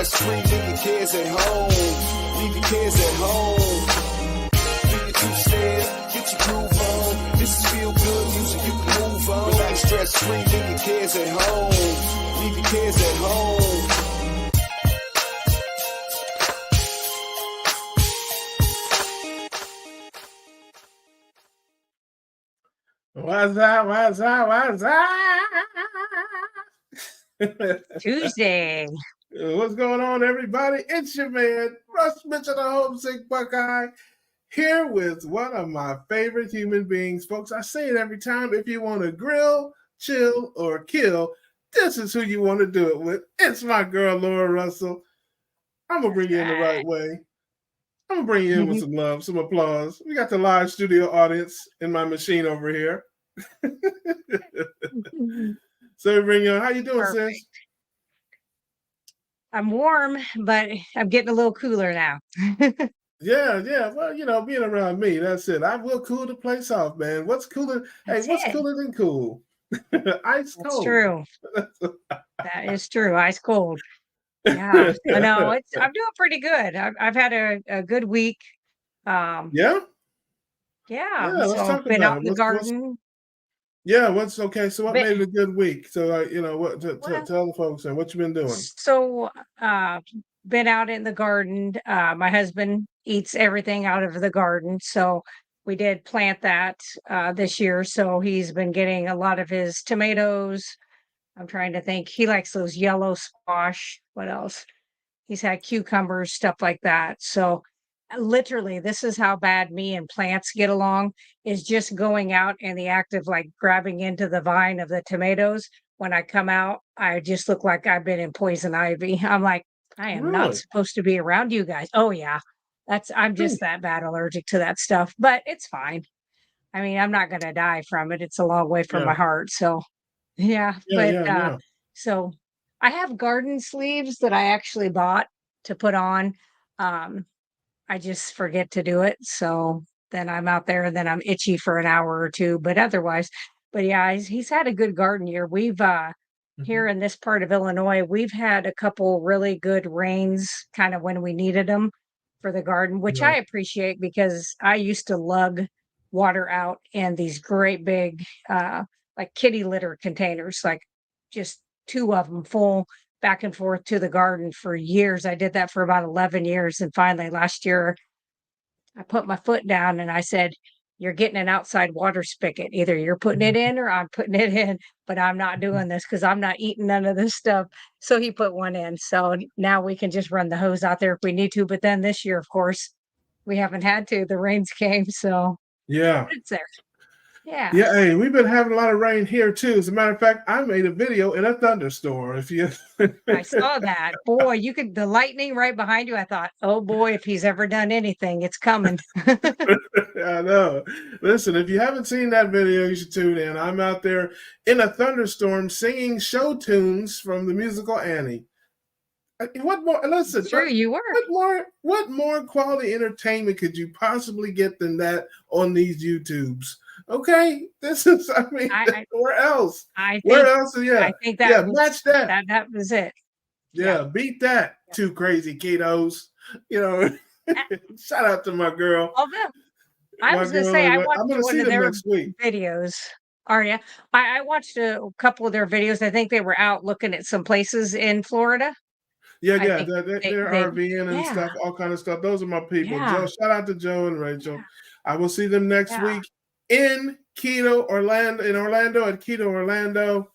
stress-free, leave your kids at home. Leave your kids at home. Do your two-step, get your groove on. This is feel good music, you can move on. Relax, stress-free, leave your kids at home. Leave your kids at home. What's up? What's up? What's up? Tuesday. What's going on, everybody? It's your man, Russ Mitchell, the homesick Buckeye, here with one of my favorite human beings. Folks, I say it every time. If you want to grill, chill, or kill, this is who you want to do it with. It's my girl, Laura Russell. I'm going to bring you in the right way. I'm going to bring you in with some love, some applause. We got the live studio audience in my machine over here. So bring you on. How you doing, Perfect. sis? I'm warm, but I'm getting a little cooler now. Yeah. Well, you know, being around me, that's it. I will cool the place off, man. What's cooler? That's What's it. cooler than cool? Ice That's cold. true. That is true. Ice cold. Yeah. I know. I'm doing pretty good. I've had a good week. Yeah. Let's So talk been about out it. in the garden. What's okay? So what made it a good week? So you know what? Tell the folks what you been doing. So been out in the garden. My husband eats everything out of the garden, so we did plant that this year. So he's been getting a lot of his tomatoes. I'm trying to think. He likes those yellow squash. What else? He's had cucumbers, stuff like that. So literally, this is how bad me and plants get along, is just going out in the act of like grabbing into the vine of the tomatoes. When I come out, I just look like I've been in poison ivy. I'm like, I am not Really? supposed to be around you guys. Oh yeah. I'm just that bad allergic to that stuff, but it's fine. I mean, I'm not going to die from it. It's a long way from my heart. So yeah, but so I have garden sleeves that I actually bought to put on. I just forget to do it. So then I'm out there and then I'm itchy for an hour or two, but otherwise, but yeah, he's had a good garden year. We've here in this part of Illinois, we've had a couple really good rains kind of when we needed them for the garden, which I appreciate because I used to lug water out in these great big like kitty litter containers, like just two of them full back and forth to the garden for years. I did that for about 11 years. And finally last year, I put my foot down and I said, you're getting an outside water spigot. Either you're putting it in or I'm putting it in, but I'm not doing this because I'm not eating none of this stuff. So he put one in. So now we can just run the hose out there if we need to. But then this year, of course, we haven't had to. The rains came. So it's there. Yeah. Hey, we've been having a lot of rain here too. As a matter of fact, I made a video in a thunderstorm. If you I saw that. Boy, you could the lightning right behind you. I thought, oh boy, if he's ever done anything, it's coming. I know. Listen, if you haven't seen that video, you should tune in. I'm out there in a thunderstorm singing show tunes from the musical Annie. What more? Listen, Sure, you were. What more quality entertainment could you possibly get than that on these YouTubes? Okay, this is. I mean, where else? Where else? I think that match that. That was it. Yeah, beat that. Two crazy ketos. You know, shout out to my girl. I was going to say, I watched one of their videos. Aria, I watched a couple of their videos. I think they were out looking at some places in Florida. They're RVing and stuff, all kind of stuff. Those are my people. Joe, shout out to Joe and Rachel. I will see them next week in Orlando at Keto Orlando.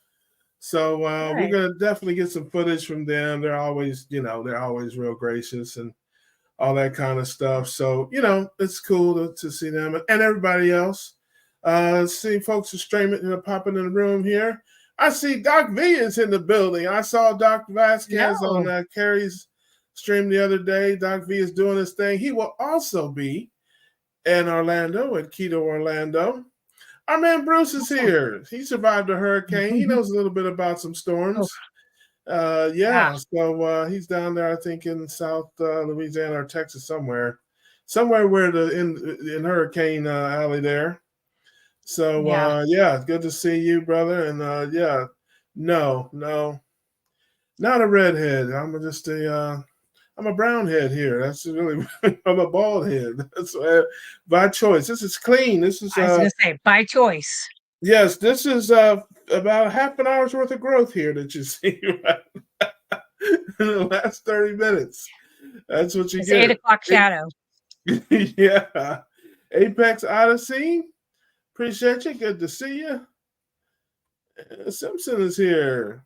So we're gonna definitely get some footage from them. They're always real gracious and all that kind of stuff. So it's cool to see them and everybody else. See folks are streaming, popping in the room here. I see Doc V is in the building. I saw Doc Vasquez on Carrie's stream the other day. Doc V is doing his thing. He will also be in Orlando at Keto Orlando. Our man Bruce is here. He survived a hurricane. He knows a little bit about some storms. So he's down there, I think, in South Louisiana or Texas somewhere where in Hurricane Alley there. So good to see you, brother. And no, Not a redhead. I'm a brown head here. That's really I'm a bald head. That's by choice. This is clean. This is I was gonna say by choice. yes, this is about half an hour's worth of growth here that you see right in the last 30 minutes. That's what you It's get. 8 o'clock shadow. Yeah. Apex Odyssey. Appreciate you. Good to see you. Simpson is here.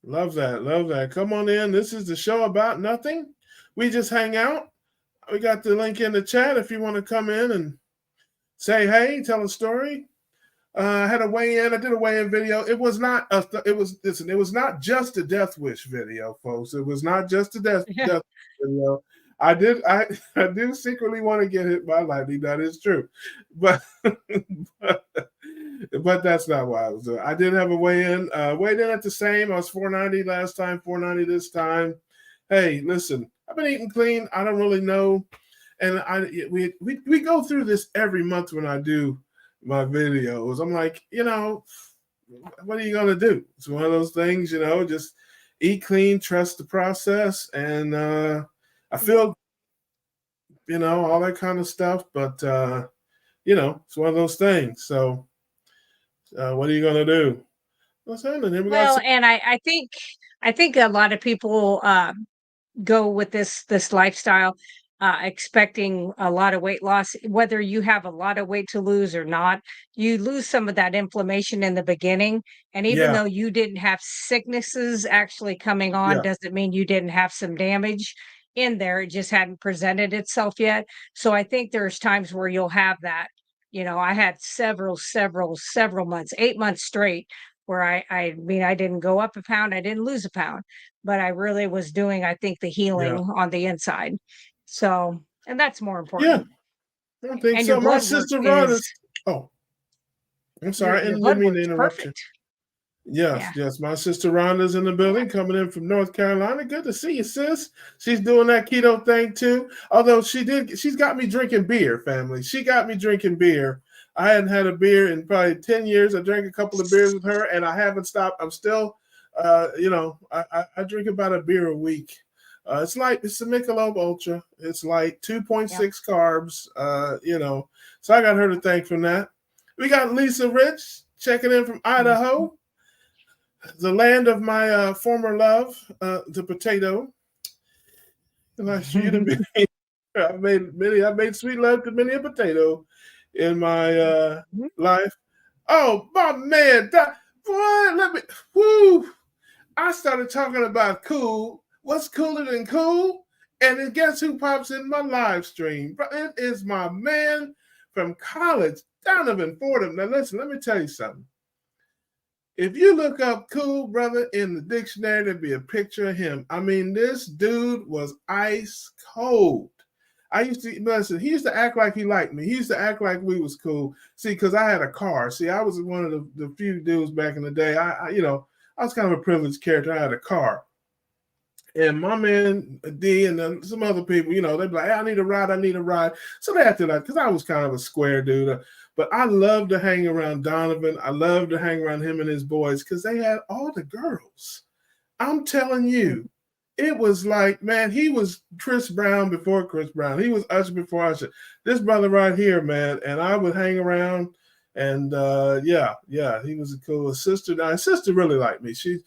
Love that. Love that. Come on in. This is the show about nothing. We just hang out. We got the link in the chat if you want to come in and say hey, tell a story. I had a weigh-in. I did a weigh-in video. It was not it was not just a death wish video, folks. It was not just a death video. I do secretly want to get hit by lightning. That is true. But but that's not why I was doing. I did have a weigh-in. Weighed in at the same. I was 490 last time, 490 this time. Hey, listen, I've been eating clean. I don't really know. And we go through this every month when I do my videos. I'm like, what are you gonna do? It's one of those things, just eat clean, trust the process, and I feel, all that kind of stuff. But it's one of those things. So, what are you gonna do? What's happening? Well, and I think a lot of people go with this lifestyle expecting a lot of weight loss. Whether you have a lot of weight to lose or not, you lose some of that inflammation in the beginning. And even though you didn't have sicknesses actually coming on, doesn't mean you didn't have some damage in there. It just hadn't presented itself yet. So I think there's times where you'll have that. I had several months, 8 months straight, where I mean, I didn't go up a pound, I didn't lose a pound, but I really was doing, I think, the healing on the inside. So, and that's more important. I don't think and so. Your My blood work sister Ron is is. Oh, I'm sorry. I your didn't blood mean work to is interrupt perfect. you. Yes. My sister Rhonda's in the building, coming in from North Carolina. Good to see you, sis. She's doing that keto thing too. Although she's got me drinking beer, family. She got me drinking beer. I hadn't had a beer in probably 10 years. I drank a couple of beers with her, and I haven't stopped. I'm still, I drink about a beer a week. It's a Michelob Ultra. It's like 2.6 carbs, So I got her to thank for that. We got Lisa Rich checking in from Idaho, the land of my former love, the potato. Nice for you to be. I made sweet love to many a potato in my life. Oh, my man, I started talking about cool. What's cooler than cool? And then guess who pops in my live stream? It is my man from college, Donovan Fordham. Now listen, let me tell you something. If you look up cool brother in the dictionary, there'd be a picture of him. I mean, this dude was ice cold. He used to act like he liked me. He used to act like we was cool. See, because I had a car. See, I was one of the few dudes back in the day. I was kind of a privileged character. I had a car. And my man D and then some other people, they'd be like, hey, I need a ride. So they acted like, because I was kind of a square dude. But I loved to hang around Donovan. I loved to hang around him and his boys because they had all the girls. I'm telling you, it was like, man, he was Chris Brown before Chris Brown. He was Usher before Usher. This brother right here, man, and I would hang around. And he was a cool sister. Now, his sister really liked me. She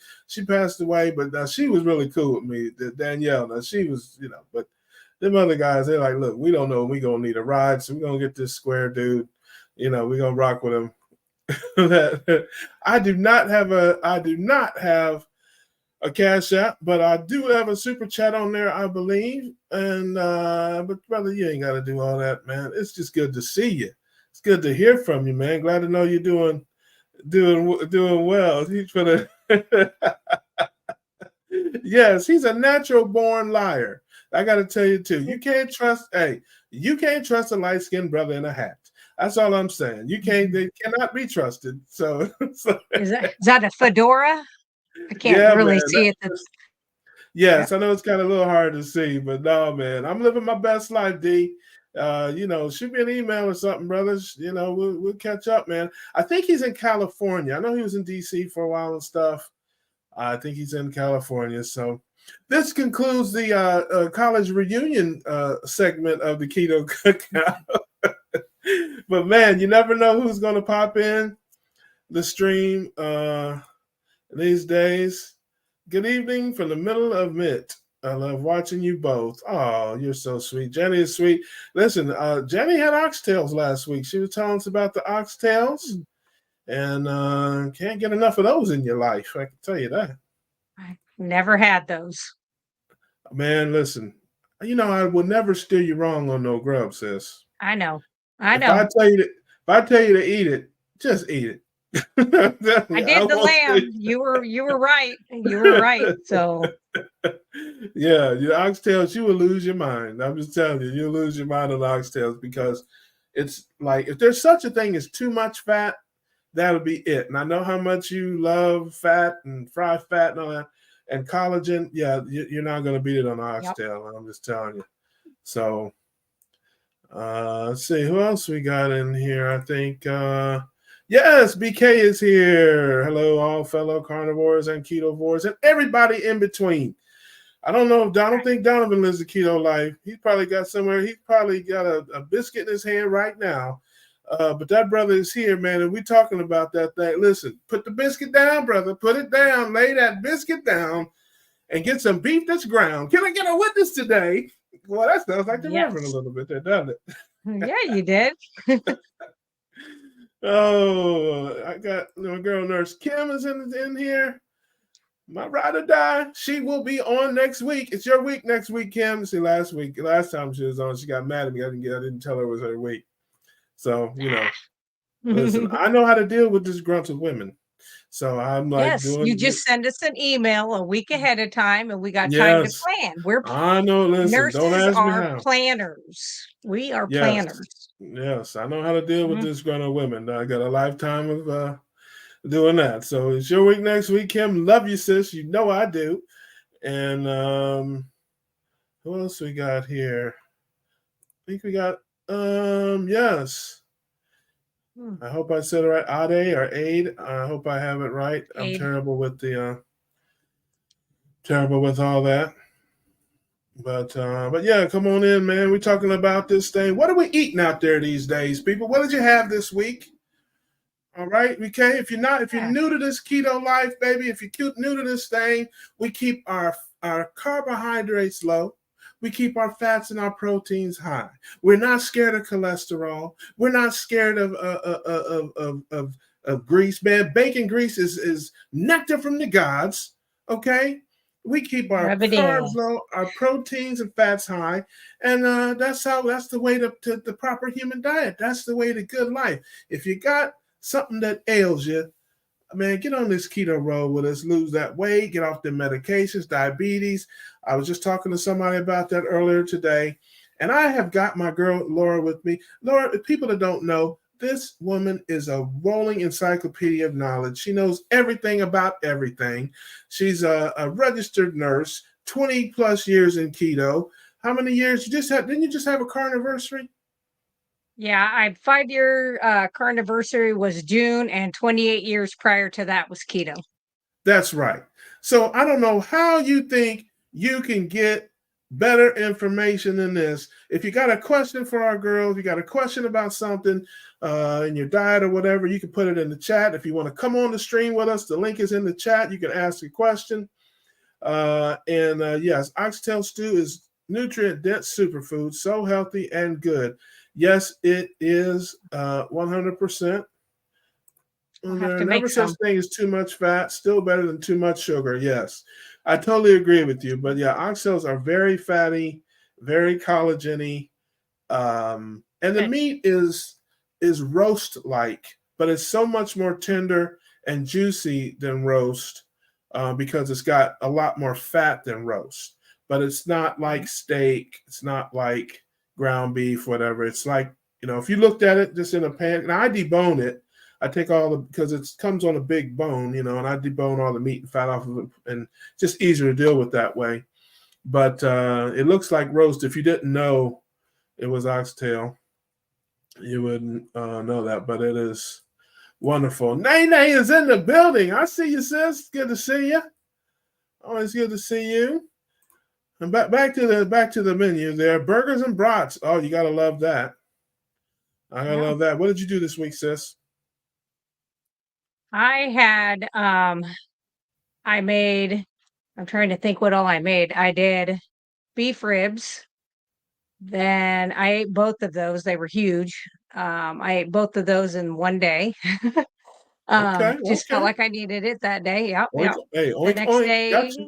passed away, but she was really cool with me. Danielle, now she was, but them other guys, they're like, look, we don't know when we're gonna need a ride, so we're gonna get this square dude. We're gonna rock with him. I do not have a cash app, but I do have a super chat on there, I believe. And but brother, you ain't gotta do all that, man. It's just good to see you. It's good to hear from you, man. Glad to know you're doing well. He's gonna yes, he's a natural born liar. I got to tell you too. You can't trust a light-skinned brother in a hat. That's all I'm saying. They cannot be trusted. So is that a fedora? I can't really see it. Yes, I know it's kind of a little hard to see, but no, man, I'm living my best life, D. Shoot me an email or something, brothers. We'll catch up, man. I think he's in California. I know he was in DC for a while and stuff. I think he's in California. So this concludes the college reunion segment of the Keto Cookout. But man, you never know who's going to pop in the stream these days. Good evening from the middle of Mitt. I love watching you both. Oh, you're so sweet. Jenny is sweet. Listen, Jenny had oxtails last week. She was telling us about the oxtails, and can't get enough of those in your life. I can tell you that. I never had those. Man, listen, I will never steer you wrong on no grub, sis. I know. If I tell you to eat it, just eat it. I did the lamb. You were right. You were right. So yeah, your oxtails, you will lose your mind. I'm just telling you, you'll lose your mind on oxtails because it's like if there's such a thing as too much fat, that'll be it. And I know how much you love fat and fried fat and all that. And collagen, yeah, you're not going to beat it on oxtail. Yep. I'm just telling you. So let's see who else we got in here. I think yes, BK is here. Hello, all fellow carnivores and ketovores and everybody in between. I don't think Donovan lives the keto life. He's probably got a biscuit in his hand right now. But that brother is here, man, and we're talking about that thing. Listen, put the biscuit down, brother. Put it down. Lay that biscuit down and get some beef that's ground. Can I get a witness today? Well, that sounds like the Reverend a little bit there, doesn't it? Yeah, you did. Oh, I got my girl Nurse Kim is in here. My ride or die. She will be on next week. It's your week next week, Kim. See, last time she was on, she got mad at me. I didn't tell her it was her week. So, listen, I know how to deal with disgruntled women. So I'm like, yes, you just send us an email a week ahead of time, and we got time to plan. I know. Listen, nurses don't ask are me how. Planners. We are planners. Yes, I know how to deal with disgruntled women. I got a lifetime of doing that. So it's your week next week, Kim. Love you, sis. You know I do. And who else we got here? I think we got yes. I hope I said it right. Ade or Aid. I hope I have it right. I'm terrible with all that. But yeah, come on in, man. We're talking about this thing. What are we eating out there these days, people? What did you have this week? All right, okay. If you're new to this keto life, baby, if you're new to this thing, we keep our carbohydrates low. We keep our fats and our proteins high. We're not scared of cholesterol. We're not scared of grease, man. Bacon grease is nectar from the gods. Okay, we keep our carbs low, our proteins and fats high, and that's the way to the proper human diet. That's the way to good life. If you got something that ails you, man, get on this keto road with us, lose that weight, get off the medications, diabetes. I was just talking to somebody about that earlier today, and I have got my girl Laura with me. Laura, people that don't know, this woman is a rolling encyclopedia of knowledge. She knows everything about everything. She's a registered nurse, 20 plus years in keto. How many years? Didn't you just have a carniversary? Yeah, I 5-year carniversary was June, and 28 years prior to that was keto. That's right. So I don't know how you think you can get better information than this. If you got a question for our girl, if you got a question about something in your diet or whatever, you can put it in the chat. If you want to come on the stream with us, the link is in the chat. You can ask a question. Yes, oxtail stew is nutrient-dense superfood, so healthy and good. Yes, it is 100%. There never such thing as too much fat. Still better than too much sugar. Yes, I totally agree with you. But yeah, oxtails are very fatty, very collagen-y, and the meat is roast-like, but it's so much more tender and juicy than roast because it's got a lot more fat than roast. But it's not like steak. It's not like ground beef, whatever. It's like, if you looked at it just in a pan, and I debone it. I take because it comes on a big bone, and I debone all the meat and fat off of it, and it's just easier to deal with that way. But it looks like roast. If you didn't know it was oxtail, you wouldn't know that, but it is wonderful. Nay is in the building. I see you, sis. Good to see you. Always good to see you. And back to the menu there. Burgers and brats. Oh, you gotta love that. I gotta love that. What did you do this week, sis? I had I'm trying to think what all I made. I did beef ribs. Then I ate both of those. They were huge. I ate both of those in one day. Okay, Just felt okay. like I needed it that day. Yep, Oink, yep. hey, The oink, next oink. day, Gotcha.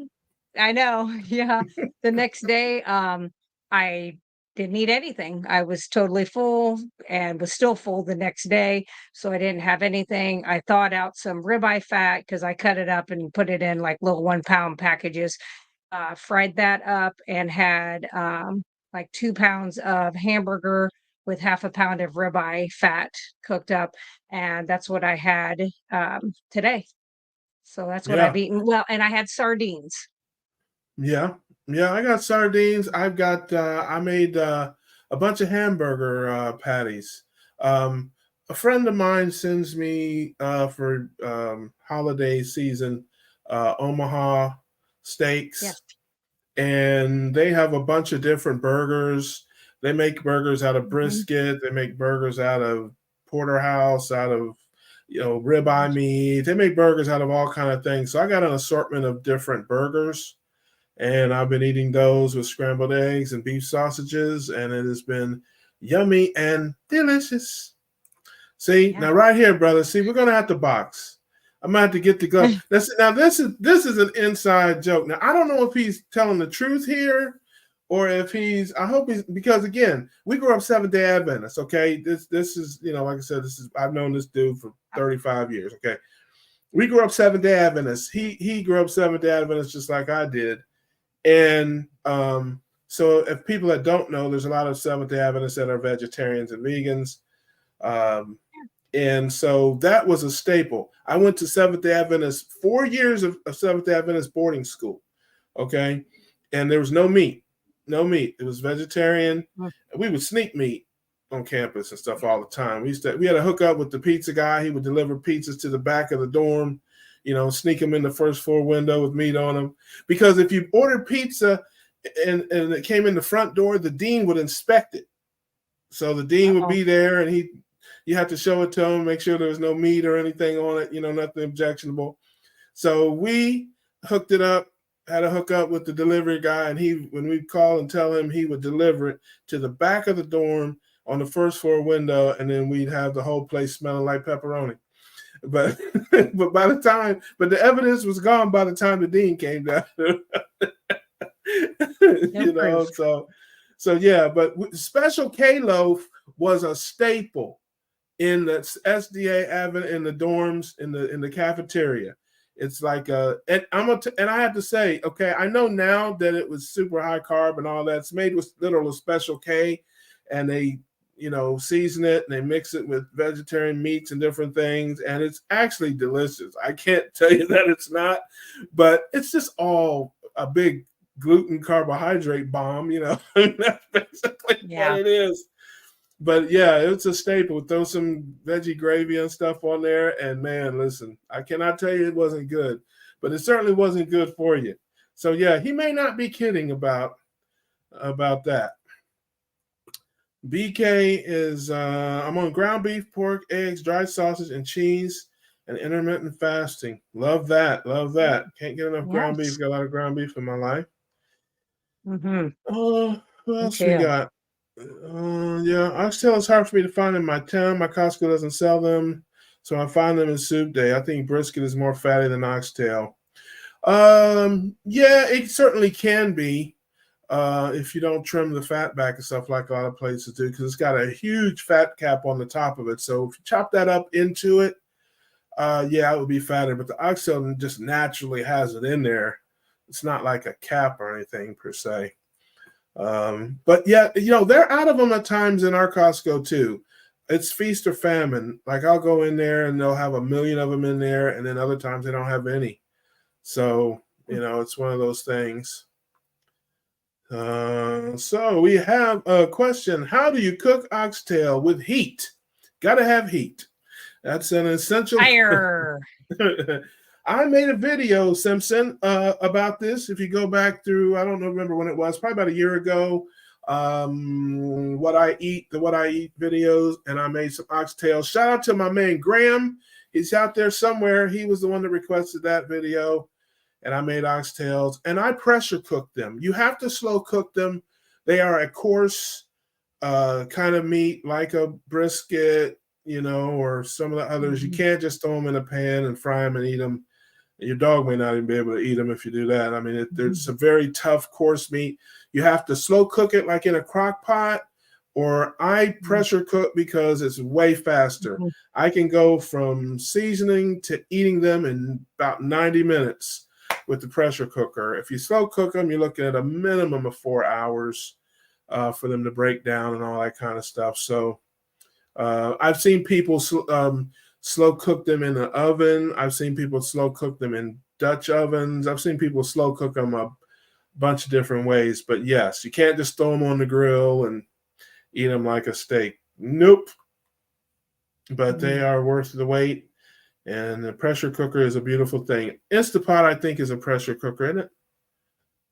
I know. Yeah. The next day, I didn't eat anything. I was totally full and was still full the next day. So I didn't have anything. I thawed out some ribeye fat because I cut it up and put it in like little 1 pound packages. Fried that up and had like 2 pounds of hamburger with half a pound of ribeye fat cooked up. And that's what I had today. So that's what I've Yeah. eaten. Well, and I had sardines. Yeah. Yeah, I got sardines. I've got I made a bunch of hamburger patties. A friend of mine sends me for holiday season Omaha Yes. steaks, and they have a bunch of different burgers. They make burgers out of Mhm. brisket. They make burgers out of porterhouse, out of ribeye Yes. meat. They make burgers out of all kind of things. So I got an assortment of different burgers, and I've been eating those with scrambled eggs and beef sausages, and it has been yummy and delicious. See, Yeah. now right here, brother. See, we're gonna have to box. I'm gonna have to get the glove. Now this is an inside joke. Now I don't know if he's telling the truth here, or if he's. I hope he's, because again, we grew up Seventh-day Adventists. Okay, this is, like I said, this is, I've known this dude for 35 years. Okay, we grew up Seventh-day Adventists. He grew up Seventh-day Adventists just like I did, and so if people that don't know, there's a lot of Seventh-day Adventists that are vegetarians and vegans. And so that was a staple. I went to Seventh-day Adventist, 4 years of Seventh-day Adventist boarding school. Okay. And there was no meat. No meat. It was vegetarian. We would sneak meat on campus and stuff all the time. We had to hook up with the pizza guy. He would deliver pizzas to the back of the dorm, sneak them in the first floor window with meat on them. Because if you ordered pizza and it came in the front door, the dean would inspect it. So the dean would be there, and you have to show it to him, make sure there was no meat or anything on it, nothing objectionable. So we hooked it up, had to hook up with the delivery guy, and when we'd call and tell him, he would deliver it to the back of the dorm on the first floor window, and then we'd have the whole place smelling like pepperoni. But but the evidence was gone by the time the dean came down. So yeah, but Special K loaf was a staple in the SDA Advent, in the dorms, in the cafeteria. It's like and I have to say, okay, I know now that it was super high carb and all that. It's made with literal Special K, and they season it and they mix it with vegetarian meats and different things, and it's actually delicious. I can't tell you that it's not, but it's just all a big gluten carbohydrate bomb. That's basically what it is. But yeah, it's a staple. Throw some veggie gravy and stuff on there, and man, listen, I cannot tell you it wasn't good, but it certainly wasn't good for you. So yeah, he may not be kidding about that. BK is I'm on ground beef, pork, eggs, dried sausage, and cheese, and intermittent fasting. Love that. Love that. Can't get enough ground beef. Got a lot of ground beef in my life. What else we got? Yeah, oxtail is hard for me to find in my town. My Costco doesn't sell them, so I find them in Soup Day. I think brisket is more fatty than oxtail. Yeah, it certainly can be if you don't trim the fat back and stuff like a lot of places do, because it's got a huge fat cap on the top of it. So if you chop that up into it, yeah, it would be fatter. But the oxtail just naturally has it in there. It's not like a cap or anything per se. But yeah, they're out of them at times in our Costco too. It's feast or famine. Like I'll go in there and they'll have 1 million of them in there, and then other times they don't have any. So it's one of those things. So we have a question: how do you cook oxtail with heat? Got to have heat. That's an essential. Fire. I made a video, Simpson, about this. If you go back through, I don't remember when it was, probably about a year ago. What I eat, the What I Eat videos, and I made some oxtails. Shout out to my man Graham. He's out there somewhere. He was the one that requested that video, and I made oxtails, and I pressure cooked them. You have to slow cook them. They are a coarse kind of meat, like a brisket, or some of the others. You can't just throw them in a pan and fry them and eat them. Your dog may not even be able to eat them if you do that. I mean, there's a very tough, coarse meat. You have to slow cook it like in a crock pot, or I pressure cook because it's way faster. I can go from seasoning to eating them in about 90 minutes with the pressure cooker. If you slow cook them, you're looking at a minimum of 4 hours for them to break down and all that kind of stuff. So I've seen people slow cook them in the oven. I've seen people slow cook them in Dutch ovens. I've seen people slow cook them a bunch of different ways. But yes, you can't just throw them on the grill and eat them like a steak. Nope. But they are worth the wait. And the pressure cooker is a beautiful thing. Instapot, I think, is a pressure cooker, isn't it?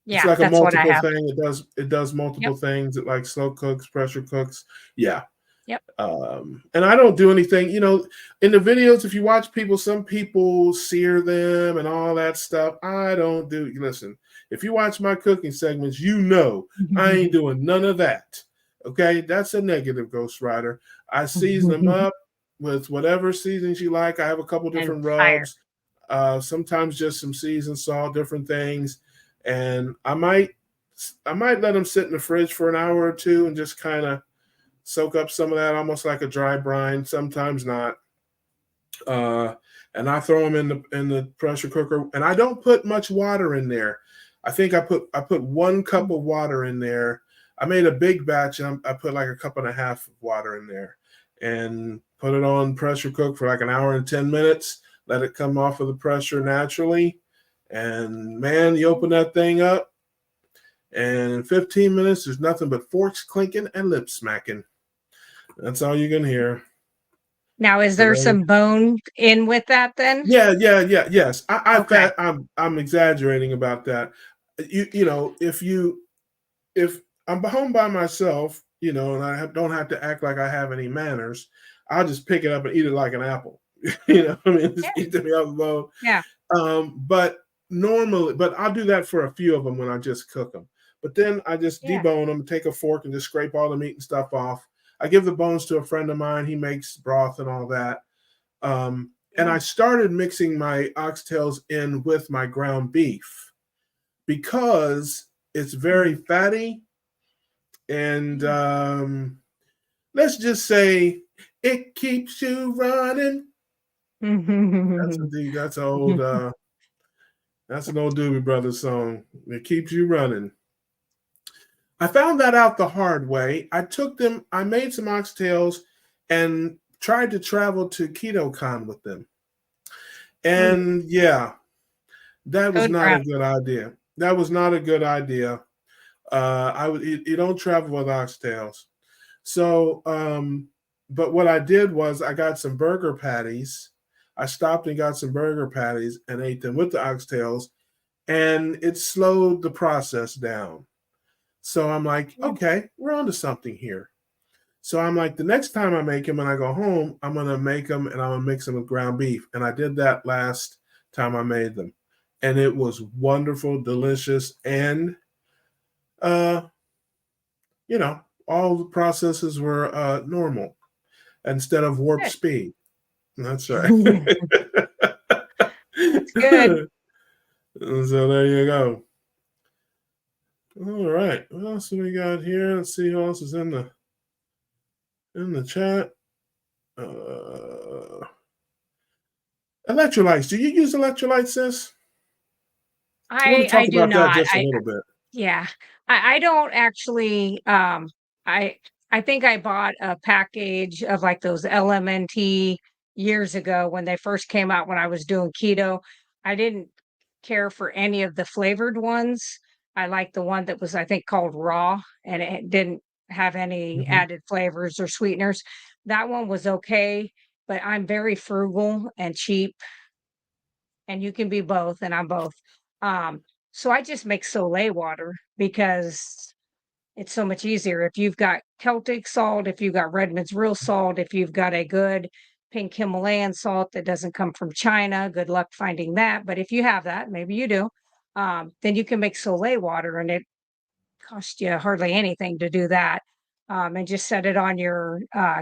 Yeah, it's like a that's what I multiple have. thing. It does multiple things. It like slow cooks, pressure cooks. Yeah. Yep. And I don't do anything, in the videos, if you watch people, some people sear them and all that stuff. I don't do, listen, if you watch my cooking segments, I ain't doing none of that. Okay. That's a negative, Ghost Rider. I season them up with whatever seasons you like. I have a couple different rubs, sometimes just some seasoned salt, different things. And I might let them sit in the fridge for an hour or two and just kind of soak up some of that, almost like a dry brine. Sometimes not. And I throw them in the pressure cooker, and I don't put much water in there. I think I put 1 cup of water in there. I made a big batch, and I put like a cup and a half of water in there, and put it on pressure cook for like an hour and 10 minutes. Let it come off of the pressure naturally. And man, you open that thing up, and in 15 minutes, there's nothing but forks clinking and lips smacking. That's all you can hear. Now, is there some bone in with that then? Yeah. Yes. I'm exaggerating about that. If I'm home by myself, and I don't have to act like I have any manners, I'll just pick it up and eat it like an apple. Just eat them out of the bone. Yeah. But I'll do that for a few of them when I just cook them. But then I just debone them, take a fork and just scrape all the meat and stuff off. I give the bones to a friend of mine. He makes broth and all that. And I started mixing my oxtails in with my ground beef because it's very fatty. And let's just say it keeps you running. That's an old Doobie Brothers song. It keeps you running. I found that out the hard way. I made some oxtails and tried to travel to KetoCon with them. And that was not a good idea. That was not a good idea. You don't travel with oxtails. So, but what I did was I got some burger patties. I stopped and got some burger patties and ate them with the oxtails, and it slowed the process down. So I'm like, okay, we're onto something here. So I'm like, the next time I make them and I go home, I'm going to make them and I'm going to mix them with ground beef. And I did that last time I made them. And it was wonderful, delicious, and, all the processes were normal instead of warp speed. That's right. That's good. So there you go. All right. What else do we got here? Let's see who else is in the chat. Electrolytes. Do you use electrolytes, sis? I want to talk about that just a little bit. Yeah. I don't actually I think I bought a package of like those LMNT years ago when they first came out when I was doing keto. I didn't care for any of the flavored ones. I liked the one that was, I think, called raw, and it didn't have any added flavors or sweeteners. That one was okay, but I'm very frugal and cheap. and you can be both, and I'm both. So I just make Soleil water because it's so much easier. If you've got Celtic salt, if you've got Redmond's real salt, if you've got a good pink Himalayan salt that doesn't come from China, good luck finding that. But if you have that, maybe you do, then you can make Soleil water, and it costs you hardly anything to do that. And just set it on your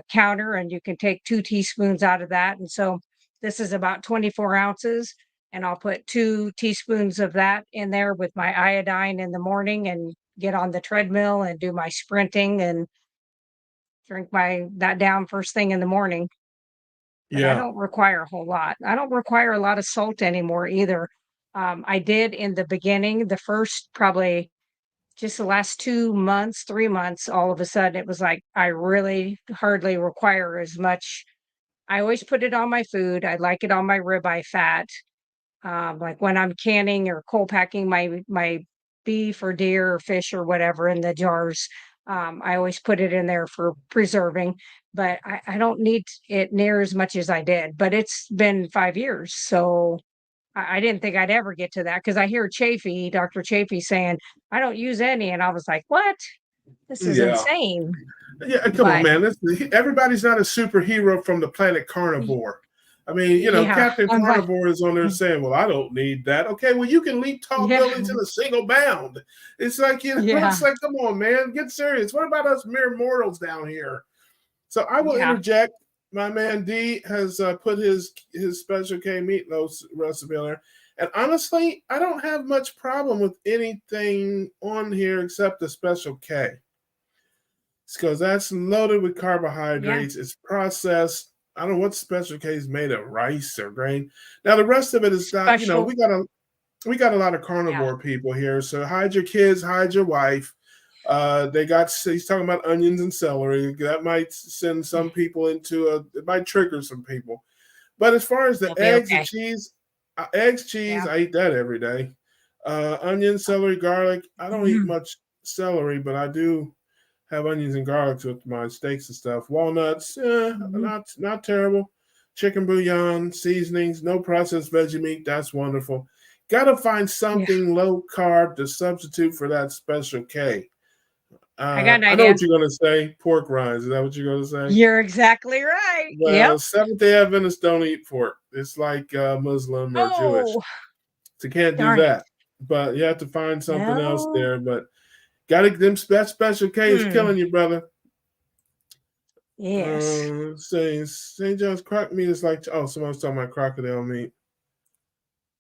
counter, and you can take 2 teaspoons out of that. And so this is about 24 ounces. And I'll put 2 teaspoons of that in there with my iodine in the morning and get on the treadmill and do my sprinting and drink that down first thing in the morning. But I Yeah. don't require a whole lot. I don't require a lot of salt anymore either. I did in the beginning, the first probably just the last 2 months, 3 months, all of a sudden, it was like, I really hardly require as much. I always put it on my food. I like it on my ribeye fat. Like when I'm canning or cold packing my beef or deer or fish or whatever in the jars, I always put it in there for preserving, but I don't need it near as much as I did, but it's been 5 years, so I didn't think I'd ever get to that because I hear Dr. Chafee saying, "I don't use any," and I was like, "What? This is Yeah. insane." Yeah, come on, But man. Everybody's not a superhero from the planet Carnivore. I mean, yeah, Captain I'm like, Carnivore is on there saying, "Well, I don't need that." Okay, well, you can leap tall yeah, buildings in a single bound. It's like, yeah, it's like, come on, man, get serious. What about us mere mortals down here? So I will yeah, interject. My man D has put his Special K meatloaf recipe on there. And honestly, I don't have much problem with anything on here except the Special K. Because that's loaded with yeah. carbohydrates. It's processed. I don't know what Special K is made of, rice or grain. Now the rest of it is not. Special, We got a lot of yeah, carnivore people here. So hide your kids, hide your wife. He's talking about onions and celery. That might send some people it might trigger some people. But as far as the you'll be eggs and okay. cheese, Yeah. I eat that every day. Onion, celery, garlic. I don't eat Mhm. much celery, but I do have onions and garlic with my steaks and stuff. Walnuts, Mhm. not terrible. Chicken bouillon, seasonings, no processed veggie meat. That's wonderful. Got to find Yeah, something low carb to substitute for that Special K. I got an I know idea. what you're going to say. Pork rinds. Is that what you're going to say? You're exactly right. Yep. Well, Seventh-day Adventists don't eat pork. It's like Muslim or Jewish. Oh, So can't do darn it. that. But you have to find something else No. there. But got to them that Special K is Hmm. killing you, brother. Yes. Say St. John's croc meat is like someone's talking about crocodile meat.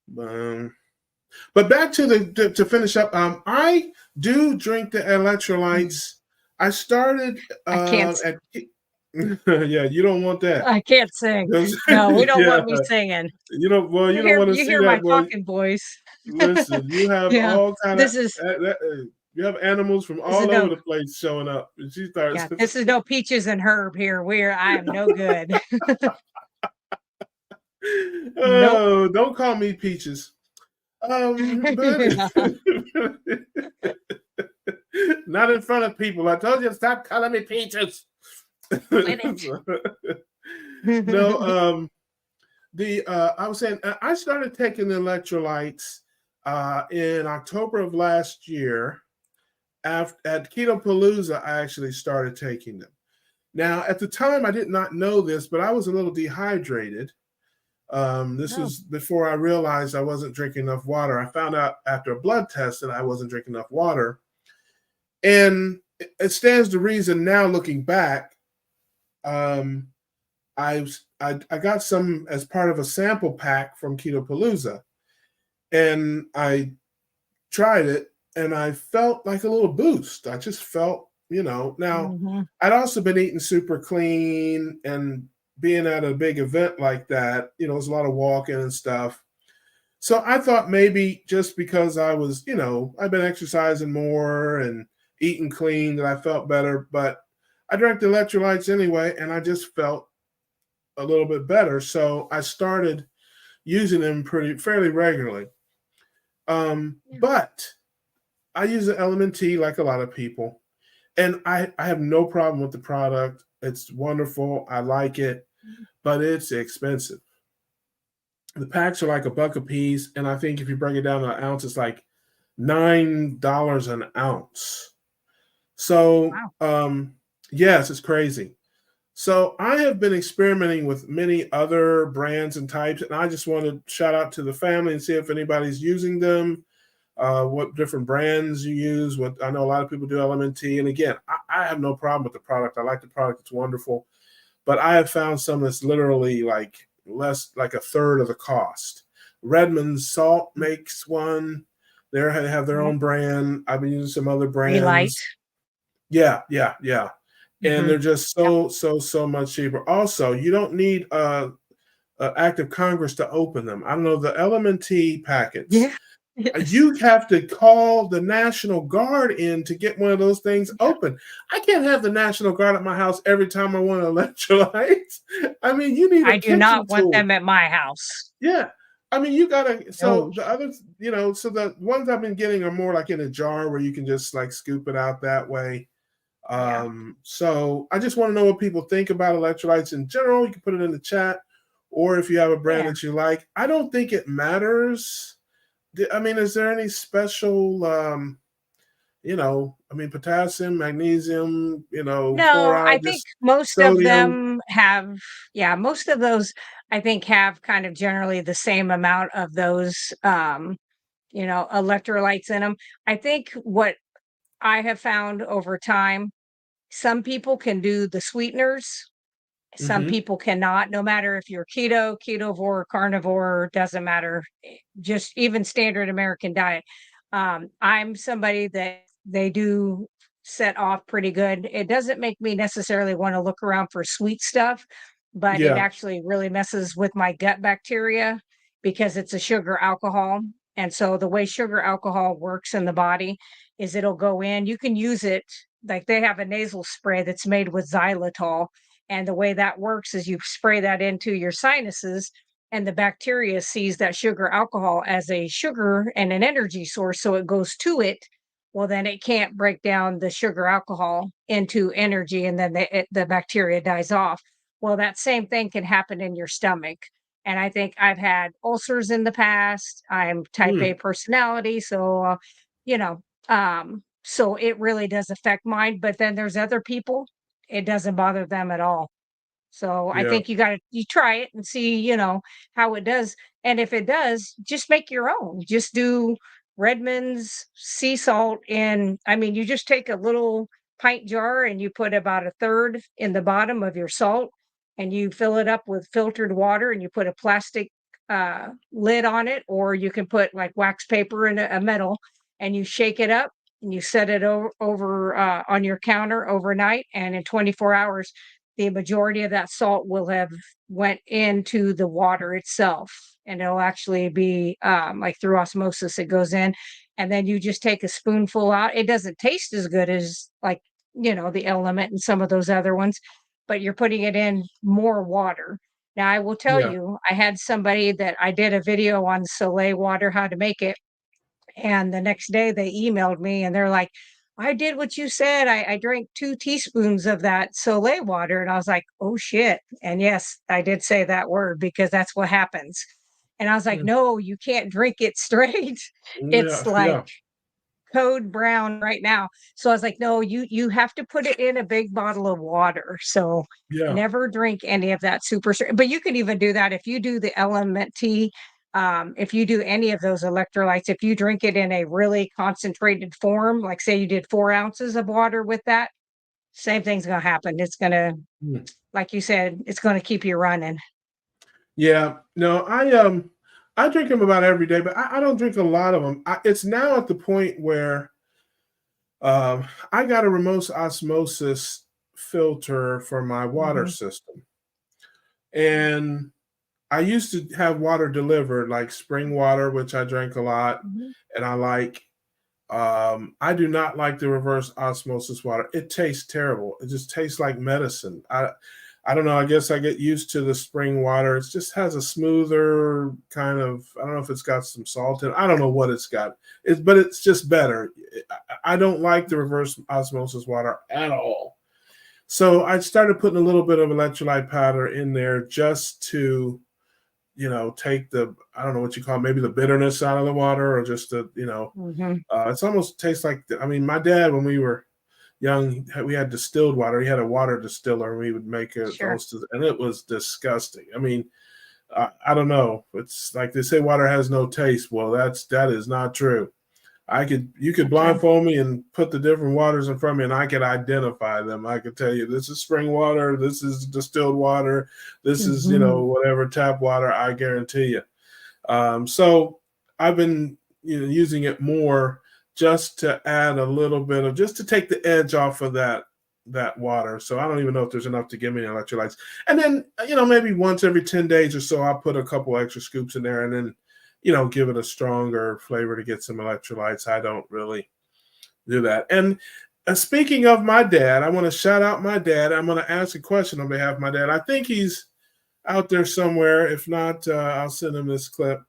But back to finish up. I do drink the Mm. electrolytes. I started I can't. at yeah. You don't want that. I can't sing. No, we don't Yeah. want me singing. Well, You you don't hear want to you see hear my that. Well, talking voice. listen, you have Yeah. all kind of This is you have animals from this is all over no the place showing up, and she starts. yeah, this is no peaches and herb here. I am no good. Nope. Oh, don't call me Peaches. But Yeah. not in front of people. I told you to stop calling me Peaches. Quit it. No, I was saying I started taking electrolytes in October of last year. At Keto Palooza, I actually started taking them. Now, at the time, I did not know this, but I was a little dehydrated. This Oh, was before I realized I wasn't drinking enough water. I found out after a blood test that I wasn't drinking enough water. And it stands to reason now, looking back, um, I got some as part of a sample pack from Keto Palooza, and I tried it, and I felt like a little boost. I just felt, Now mhm. I'd also been eating super clean and being at a big event like that. There's a lot of walking and stuff. So I thought maybe just because I was, I've been exercising more and eating clean that I felt better. But I drank the electrolytes anyway, and I just felt a little bit better. So I started using them fairly regularly. Yeah. But I use the LMNT like a lot of people, and I have no problem with the product. It's wonderful. I like it, but it's expensive. The packs are like $1 a piece, and I think if you break it down to an ounce, it's like $9 an ounce. So, yes, it's crazy. So I have been experimenting with many other brands and types, and I just want to shout out to the family and see if anybody's using them, what different brands you use. What I know a lot of people do LMNT, and again, I have no problem with the product. I like the product; it's wonderful. But I have found some that's literally like a third of the cost. Redmond's Salt makes one. They have their own brand. I've been using some other brands. Relight. Yeah. And they're just so much cheaper. Also, you don't need a act of Congress to open them. I don't know, the LMNT packets. Yeah. Yes. You have to call the National Guard in to get one of those things open. I can't have the National Guard at my house every time I want electrolytes. I mean, you need a I do not want tool. them at my house. Yeah. I mean, you gotta. So the others, so the ones I've been getting are more like in a jar where you can just like scoop it out that way. So I just want to know what people think about electrolytes in general. You can put it in the chat, or if you have a brand that you like. I don't think it matters. I mean, is there any special, potassium, magnesium, No, chloride, I think most sodium. of them have, most of those I think have kind of generally the same amount of those, electrolytes in them. I think what I have found over time, some people can do the sweeteners. Some people cannot, no matter if you're keto, ketovore, carnivore, doesn't matter. Just even standard American diet. I'm somebody that they do set off pretty good. It doesn't make me necessarily want to look around for sweet stuff, but it actually really messes with my gut bacteria because it's a sugar alcohol. And so the way sugar alcohol works in the body is it'll go in. You can use it, like they have a nasal spray that's made with xylitol. And the way that works is you spray that into your sinuses, and the bacteria sees that sugar alcohol as a sugar and an energy source. So it goes to it. Well, then it can't break down the sugar alcohol into energy, and then the bacteria dies off. Well, that same thing can happen in your stomach. And I think I've had ulcers in the past. I'm type A personality. So, so it really does affect mine. But then there's other people, it doesn't bother them at all. So I think you try it and see, how it does. And if it does, just make your own. Just do Redmond's sea salt you just take a little pint jar and you put about a third in the bottom of your salt, and you fill it up with filtered water, and you put a plastic lid on it, or you can put like wax paper in a metal, and you shake it up and you set it over on your counter overnight. And in 24 hours, the majority of that salt will have went into the water itself, and it'll actually be like through osmosis, it goes in. And then you just take a spoonful out. It doesn't taste as good as like, the Element and some of those other ones, but you're putting it in more water. Now, I will tell you, I had somebody that I did a video on Soleil water, how to make it. And the next day they emailed me and they're like, I did what you said. I drank 2 teaspoons of that Soleil water. And I was like, oh shit. And yes, I did say that word because that's what happens. And I was like, no, you can't drink it straight. It's like code brown right now. So I was like, no, you have to put it in a big bottle of water. So never drink any of that super straight. But you can even do that if you do the Element tea. If you do any of those electrolytes, if you drink it in a really concentrated form, like say you did 4 ounces of water with that, same thing's going to happen. It's going to, like you said, it's going to keep you running. Yeah, no, I drink them about every day, but I don't drink a lot of them. It's now at the point where I got a remote osmosis filter for my water system, and I used to have water delivered, like spring water, which I drank a lot, and I like. I do not like the reverse osmosis water. It tastes terrible. It just tastes like medicine. I don't know. I guess I get used to the spring water. It just has a smoother kind of. I don't know if it's got some salt in it. I don't know what it's got. But it's just better. I don't like the reverse osmosis water at all. So I started putting a little bit of electrolyte powder in there just to take I don't know what you call it, maybe the bitterness out of the water, or just it's almost tastes like, I mean, my dad, when we were young, we had distilled water. He had a water distiller, and we would make it, Sure. and it was disgusting. I mean, I don't know. It's like they say water has no taste. Well, that is not true. You could Okay. blindfold me and put the different waters in front of me, and I could identify them. I could tell you, this is spring water, this is distilled water, this is whatever tap water. I guarantee you. So I've been using it more, just to add a little bit of, just to take the edge off of that water. So I don't even know if there's enough to give me electrolytes. And then maybe once every 10 days or so, I'll put a couple extra scoops in there, and then give it a stronger flavor to get some electrolytes. I don't really do that. And speaking of my dad, I want to shout out my dad. I'm going to ask a question on behalf of my dad. I think he's out there somewhere. If not, I'll send him this clip.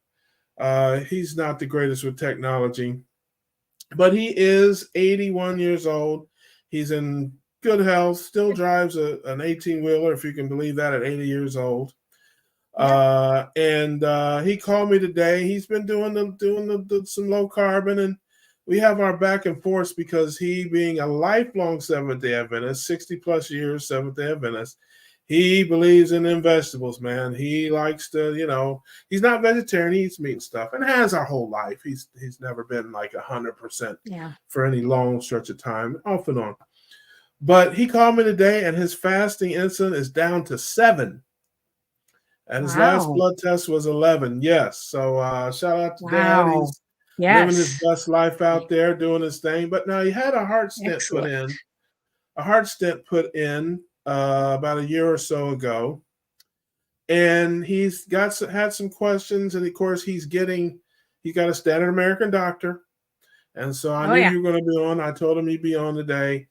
He's not the greatest with technology, but he is 81 years old. He's in good health, still drives an 18-wheeler, if you can believe that, at 80 years old. And he called me today. He's been doing some low carbon, and we have our back and forth, because he, being a lifelong Seventh-day Adventist, 60 plus years Seventh-day Adventist, he believes in them vegetables, man. He likes to, he's not vegetarian. He eats meat and stuff, and has our whole life. He's never been like 100% for any long stretch of time, off and on. But he called me today, and his fasting insulin is down to 7. And his last blood test was 11. Yes. So shout out to Dad. He's living his best life out there, doing his thing. But now he had a heart stent put in. A heart stent put in about a year or so ago. And he's had some questions. And of course, he's got a standard American doctor. And so I knew you were going to be on. I told him you'd be on today.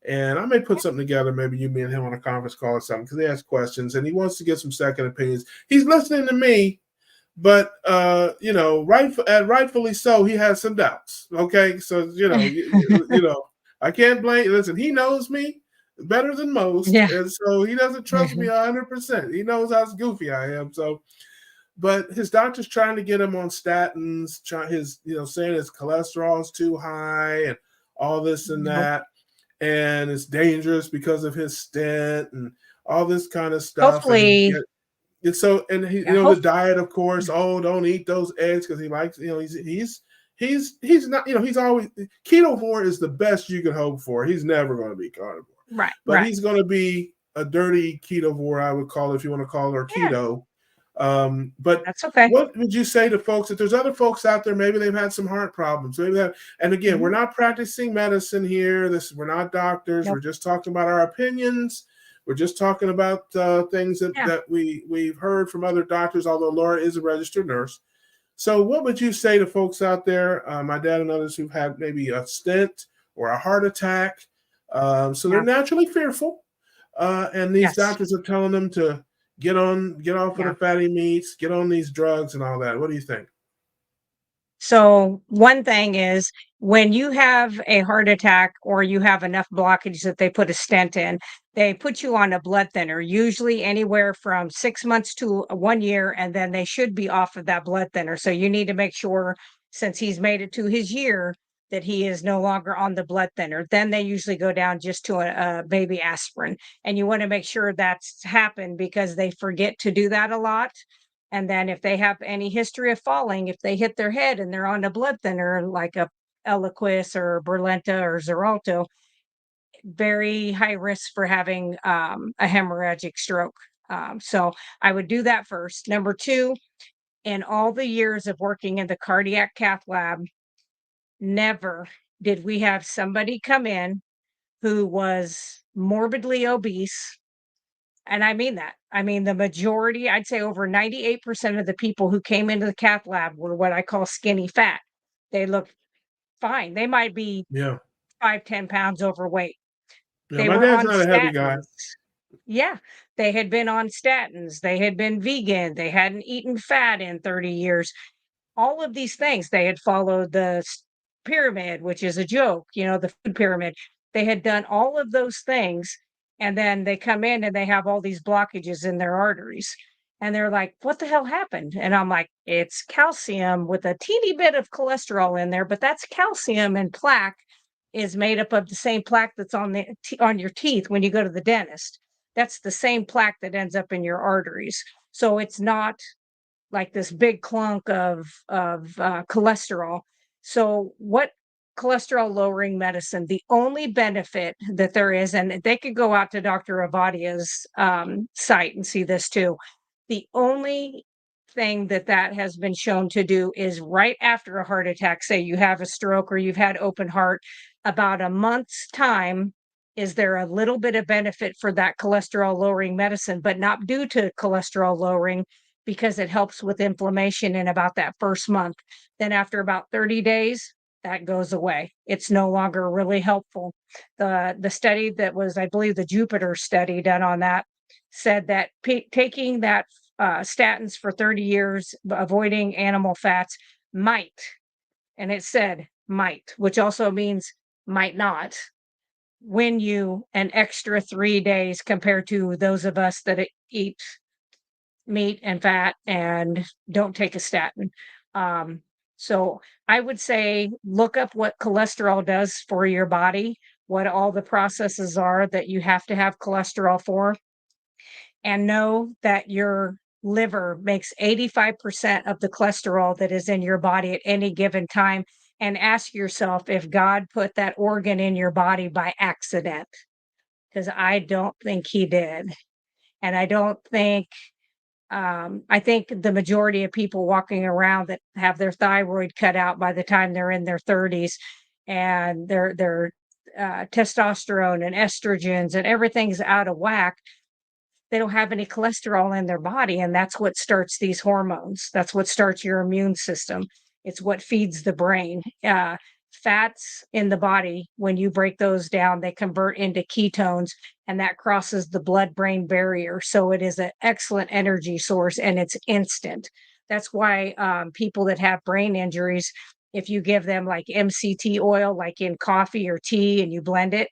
And I may put something together, maybe me and him on a conference call or something, because he has questions and he wants to get some second opinions. He's listening to me, but rightfully so, he has some doubts. Okay, so I can't blame. Listen, he knows me better than most, and so he doesn't trust me 100%. He knows how goofy I am. So, but his doctor's trying to get him on statins, saying his cholesterol is too high and all this and that. And it's dangerous because of his stent and all this kind of stuff. Hopefully. The diet, of course. Oh, don't eat those eggs, because he likes, he's not, he's always, ketovore is the best you could hope for. He's never going to be carnivore. Right. But he's going to be a dirty ketovore, I would call it, if you want to call it, or keto. But that's okay. What would you say to folks, if there's other folks out there, maybe they've had some heart problems, and again, we're not practicing medicine here. We're not doctors. We're just talking about our opinions. We're just talking about things that we've heard from other doctors, although Laura is a registered nurse. So what would you say to folks out there, my dad and others, who've had maybe a stent or a heart attack? So they're naturally fearful, and these doctors are telling them to get off of the fatty meats, get on these drugs and all that. What do you think? So one thing is, when you have a heart attack or you have enough blockage that they put a stent in, they put you on a blood thinner, usually anywhere from 6 months to 1 year, and then they should be off of that blood thinner. So you need to make sure, since he's made it to his year, that he is no longer on the blood thinner. Then they usually go down just to a baby aspirin. And you want to make sure that's happened, because they forget to do that a lot. And then if they have any history of falling, if they hit their head and they're on a blood thinner, like a Eliquis or Berlenta or Xarelto, very high risk for having a hemorrhagic stroke. So I would do that first. Number 2, in all the years of working in the cardiac cath lab, never did we have somebody come in who was morbidly obese. And I mean that. I mean, the majority, I'd say over 98% of the people who came into the cath lab were what I call skinny fat. They look fine. They might be 5-10 pounds overweight. They my were dad's on not a heavy guy. Yeah, they had been on statins. They had been vegan. They hadn't eaten fat in 30 years. All of these things, they had followed the pyramid, which is a joke, the food pyramid. They had done all of those things, and then they come in and they have all these blockages in their arteries. And they're like, what the hell happened? And I'm like, it's calcium with a teeny bit of cholesterol in there, but that's calcium, and plaque is made up of the same plaque that's on your teeth when you go to the dentist. That's the same plaque that ends up in your arteries. So it's not like this big clunk of cholesterol. So what cholesterol lowering medicine, the only benefit that there is, and they could go out to Dr. Avadia's site and see this too. The only thing that has been shown to do is right after a heart attack, say you have a stroke or you've had open heart, about a month's time, is there a little bit of benefit for that cholesterol lowering medicine, but not due to cholesterol lowering, because it helps with inflammation in about that first month. Then after about 30 days, that goes away. It's no longer really helpful. The study that was, I believe, the Jupiter study done on that said that taking that statins for 30 years, avoiding animal fats, might, and it said might, which also means might not, win you an extra 3 days compared to those of us that eat meat and fat and don't take a statin. So I would say look up what cholesterol does for your body, what all the processes are that you have to have cholesterol for, and know that your liver makes 85% of the cholesterol that is in your body at any given time. And ask yourself if God put that organ in your body by accident, because I don't think he did. And I don't think I think the majority of people walking around that have their thyroid cut out by the time they're in their 30s, and their testosterone and estrogens and everything's out of whack, they don't have any cholesterol in their body, and that's what starts these hormones. That's what starts your immune system. It's what feeds the brain. Fats in the body, when you break those down, they convert into ketones, and that crosses the blood-brain barrier. So it is an excellent energy source, and it's instant. That's why people that have brain injuries, if you give them like MCT oil, like in coffee or tea, and you blend it,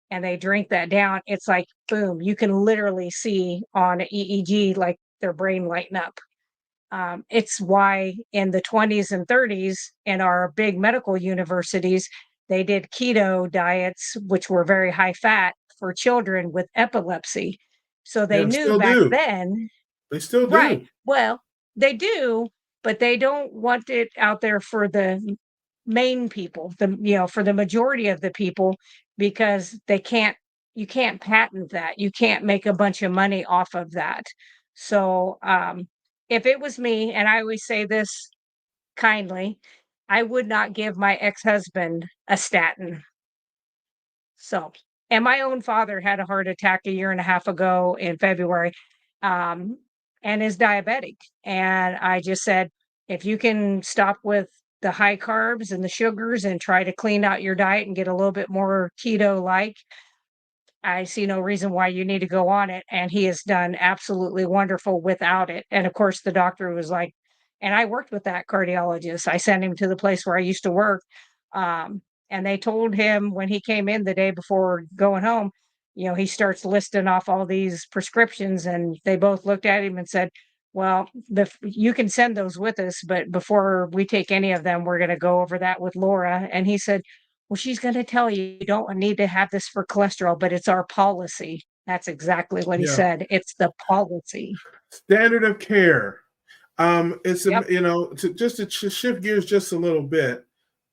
and they drink that down, it's like, boom, you can literally see on an EEG, like their brain lighten up. It's why in the 20s and 30s in our big medical universities, they did keto diets, which were very high fat for children with epilepsy. So they Yeah, knew still back do. then, They still right? do. Well, they do, but they don't want it out there for the main people, for the majority of the people, because you can't patent that. You can't make a bunch of money off of that. So, if it was me, and I always say this kindly, I would not give my ex-husband a statin. So, and my own father had a heart attack a year and a half ago in February, um, and is diabetic. And I just said, if you can stop with the high carbs and the sugars and try to clean out your diet and get a little bit more keto like, I see no reason why you need to go on it. And he has done absolutely wonderful without it. And of course, the doctor was like, and I worked with that cardiologist. I sent him to the place where I used to work. Um, and they told him when he came in the day before going home, he starts listing off all these prescriptions. And they both looked at him and said, well, you can send those with us, but before we take any of them, we're going to go over that with Laura. And he said, well, she's going to tell you don't need to have this for cholesterol, but it's our policy. That's exactly what he Yeah. said. It's the policy. Standard of care. It's Yep. to shift gears just a little bit.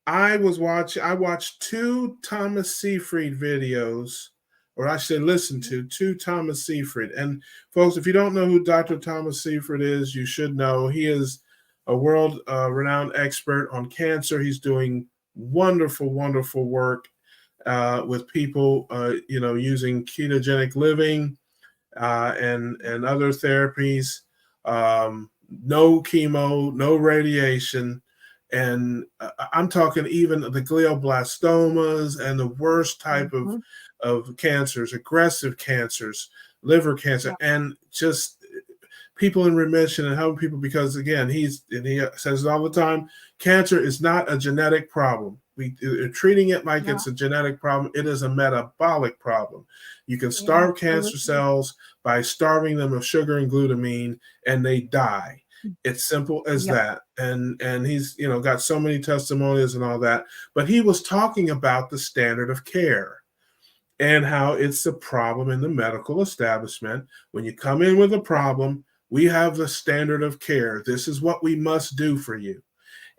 I watched two Thomas Seyfried videos, or I should listen to two Thomas Seyfried. And folks, if you don't know who Dr. Thomas Seyfried is, you should know. He is a world renowned expert on cancer. He's doing wonderful, wonderful work with people, using ketogenic living and other therapies. No chemo, no radiation. And I'm talking even the glioblastomas and the worst type of cancers, aggressive cancers, liver cancer, and just people in remission and helping people, because again, he says it all the time, cancer is not a genetic problem. We're treating it like Yeah. it's a genetic problem. It is a metabolic problem. You can Yeah, starve cancer absolutely. cells by starving them of sugar and glutamine, and they die. It's simple as Yep. that. And he's, got so many testimonials and all that. But he was talking about the standard of care and how it's a problem in the medical establishment. When you come in with a problem, we have the standard of care. This is what we must do for you.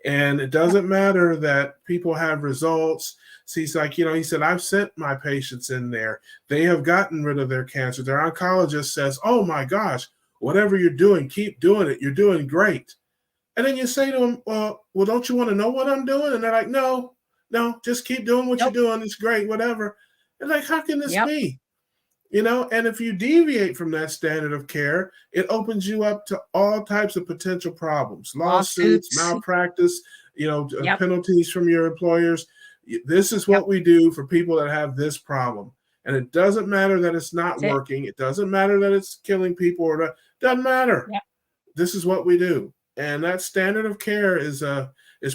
And it Yep. doesn't matter that people have results. So he's like, he said, I've sent my patients in there. They have gotten rid of their cancer. Their oncologist says, oh my gosh, whatever you're doing, keep doing it. You're doing great. And then you say to them, well, don't you want to know what I'm doing? And they're like, no, just keep doing what you're Nope. doing. It's great, whatever. And like, how can this Yep. be? And if you deviate from that standard of care, it opens you up to all types of potential problems, lawsuits, Lawsuits. malpractice, Yep. penalties from your employers. This is Yep. what we do for people that have this problem. And it doesn't matter that it's not That's it. working. It doesn't matter that it's killing people or it doesn't matter. Yep. This is what we do. And that standard of care is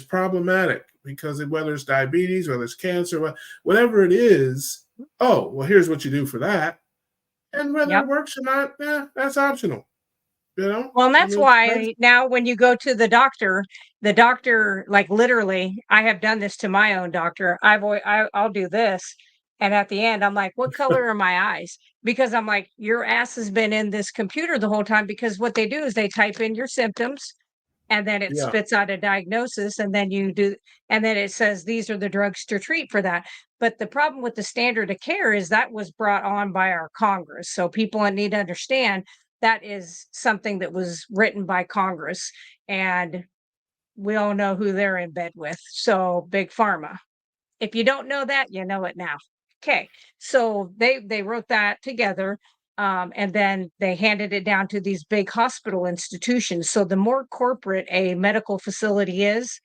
problematic because whether it's diabetes, whether it's cancer, whatever it is, oh, well, here's what you do for that. And whether Yep. it works or not, that's optional. Well, and that's why now when you go to the doctor, like literally, I have done this to my own doctor. I'll do this, and at the end, I'm like, "What color are my eyes?" Because I'm like, "Your ass has been in this computer the whole time." Because what they do is they type in your symptoms, and then it Yeah, spits out a diagnosis, and then and then it says these are the drugs to treat for that. But the problem with the standard of care is that was brought on by our Congress. So people need to understand that is something that was written by Congress, and we all know who they're in bed with. So big pharma. If you don't know that, you know it now. Okay. So they wrote that together, and then they handed it down to these big hospital institutions. So the more corporate a medical facility is,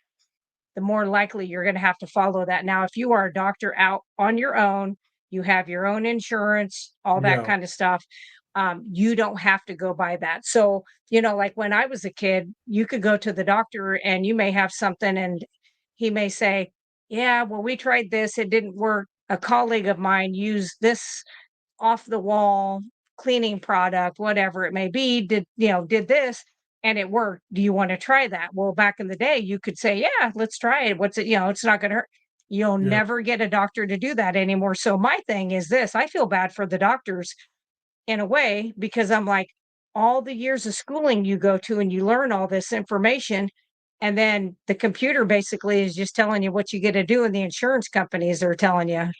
the more likely you're going to have to follow that. Now, if you are a doctor out on your own, you have your own insurance, all that yeah, kind of stuff. You don't have to go by that. So, like when I was a kid, you could go to the doctor and you may have something, and he may say, yeah, well, we tried this, it didn't work. A colleague of mine used this off the wall cleaning product, whatever it may be, did this and it worked. Do you want to try that? Well, back in the day, you could say, yeah, let's try it. What's it? It's not going to hurt. You'll yeah, never get a doctor to do that anymore. So my thing is this, I feel bad for the doctors in a way because I'm like, all the years of schooling you go to and you learn all this information. And then the computer basically is just telling you what you get to do, and the insurance companies are telling you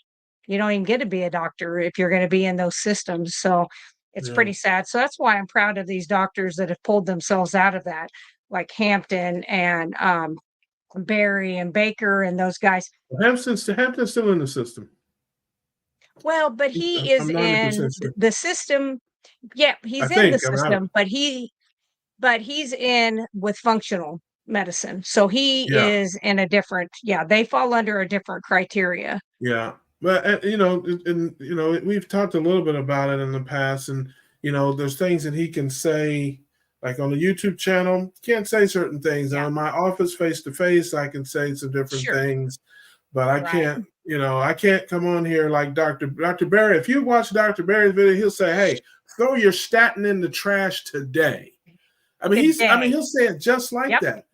don't even get to be a doctor if you're going to be in those systems. So it's yeah. pretty sad. So that's why I'm proud of these doctors that have pulled themselves out of that, like Hampton and Barry and Baker and those guys. Hampton's still in the system. Well, but he is I'm in 90% sure. the system. Yeah, I he's in the think I'm out. system, but he's in with functional medicine. So he Yeah, is in a different, yeah, they fall under a different criteria. yeah. But we've talked a little bit about it in the past, and there's things that he can say, like on the YouTube channel, can't say certain things. Yeah, On my office face to face, I can say some different sure. things, but I Right. can't. I can't come on here like Dr. Barry. If you watch Dr. Barry's video, he'll say, "Hey, throw your statin in the trash today." I mean, Today. he'll say it just like Yep. that.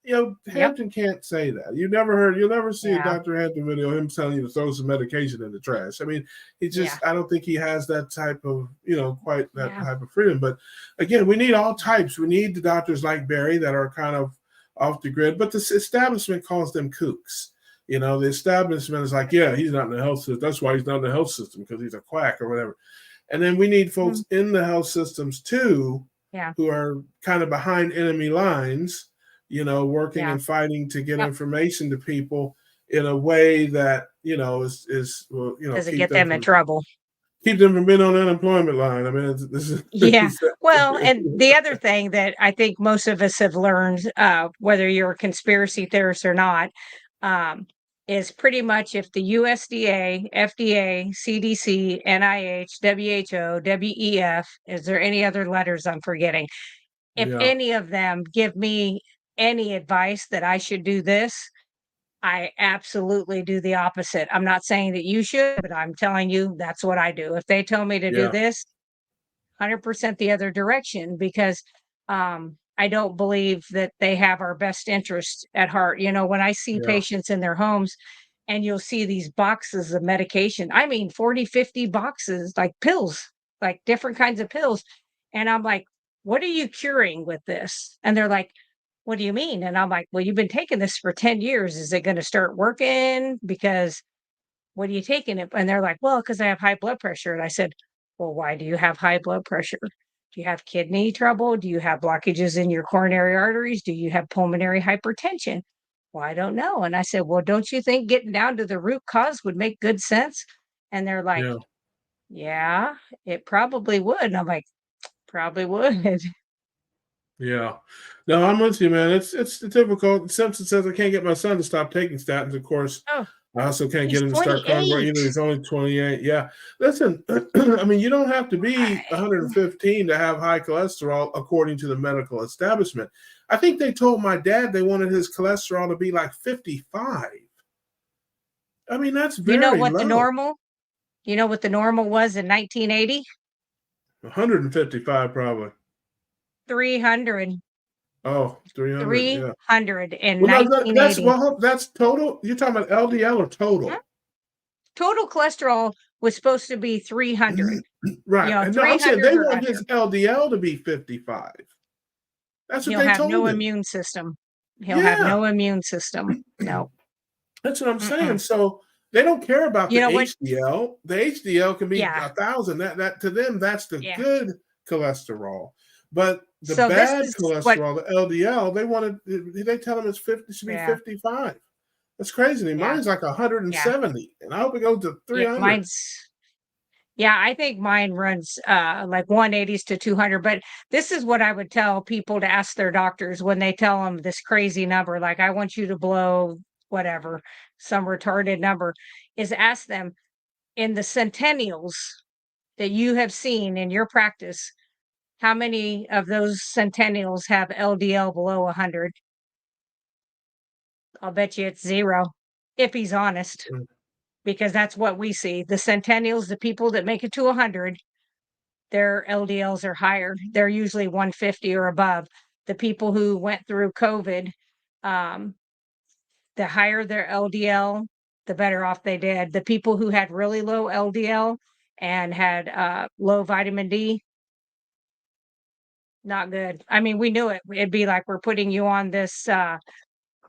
Yep. Hampton can't say that. You'll never see a Yeah. Dr. Hampton video him telling you to throw some medication in the trash. I mean, Yeah. I don't think he has that type of, quite that Yeah. type of freedom. But again, we need all types. We need the doctors like Barry that are kind of off the grid, but the establishment calls them kooks. The establishment is like, yeah, he's not in the health system. That's why he's not in the health system, because he's a quack or whatever. And then we need folks in the health systems too, Yeah. who are kind of behind enemy lines, working Yeah. and fighting to get Yep. information to people in a way that, Doesn't get them in trouble. keep them from being on the unemployment line. I mean, this is Yeah. Well, and the other thing that I think most of us have learned, whether you're a conspiracy theorist or not, is pretty much if the USDA, FDA, CDC, NIH, WHO, WEF, is there any other letters I'm forgetting? If yeah, any of them give me any advice that I should do this, I absolutely do the opposite. I'm not saying that you should, but I'm telling you that's what I do. If they tell me to do Yeah. this, 100% the other direction because I don't believe that they have our best interest at heart. You know, when I see Yeah. patients in their homes and you'll see these boxes of medication, I mean, 40, 50 boxes, like pills, like different kinds of pills. And I'm like, what are you curing with this? And they're like, what do you mean? And I'm like, well, you've been taking this for 10 years. Is it going to start working? Because what are you taking it? And they're like, well, because I have high blood pressure. And I said, well, why do you have high blood pressure? Do you have kidney trouble? Do you have blockages in your coronary arteries? Do you have pulmonary hypertension? Well, I don't know. And I said, well, don't you think getting down to the root cause would make good sense? And they're like, Yeah. yeah, it probably would. And I'm like, probably would. Yeah. No, I'm with you, man. It's difficult. Simpson says I can't get my son to stop taking statins. Of course, Oh, I also can't get he's him to start carnivore 28. either. He's only 28. Yeah. Listen, I mean, you don't have to be I, 115 to have high cholesterol, according to the medical establishment. I think they told my dad they wanted his cholesterol to be like 55. I mean, that's you know very what the low. normal, you know what the normal was in 1980? 155 probably. 300. Oh, 300. Yeah. 300 in Well, no, that's 1980. well, that's total. You're talking about LDL or Mhm. total? Total cholesterol was supposed to be 300, Right. And no, I'm saying 300 they or want under. his LDL to be 55. That's what He'll they have no told him. immune system. He'll have Yeah. no immune system. No. That's what I'm saying. Mm-mm. So they don't care about You the know what? HDL. The HDL can be Yeah, 1,000. That to them, that's the yeah. good cholesterol. But the So this bad is what cholesterol, the LDL, they tell them it's 50, it should be yeah, 55. That's crazy to me. yeah, Mine's like yeah, 170, and I hope it goes to yeah, 300. mine's yeah, I think mine runs, like 180s to 200, but this is what I would tell people to ask their doctors when they tell them this crazy number, like, "I want you to blow whatever, some retarded number," is ask them, in the centennials that you have seen in your practice, how many of those centennials have LDL below 100? I'll bet you it's 0, if he's honest, Mm. because that's what we see. The centennials, the people that make it to 100, their LDLs are higher. They're usually 150 or above. The people who went through COVID, um, the higher their LDL, the better off they did. The people who had really low LDL and had low vitamin D, not good. I mean, we knew it. It'd be like we're putting you on this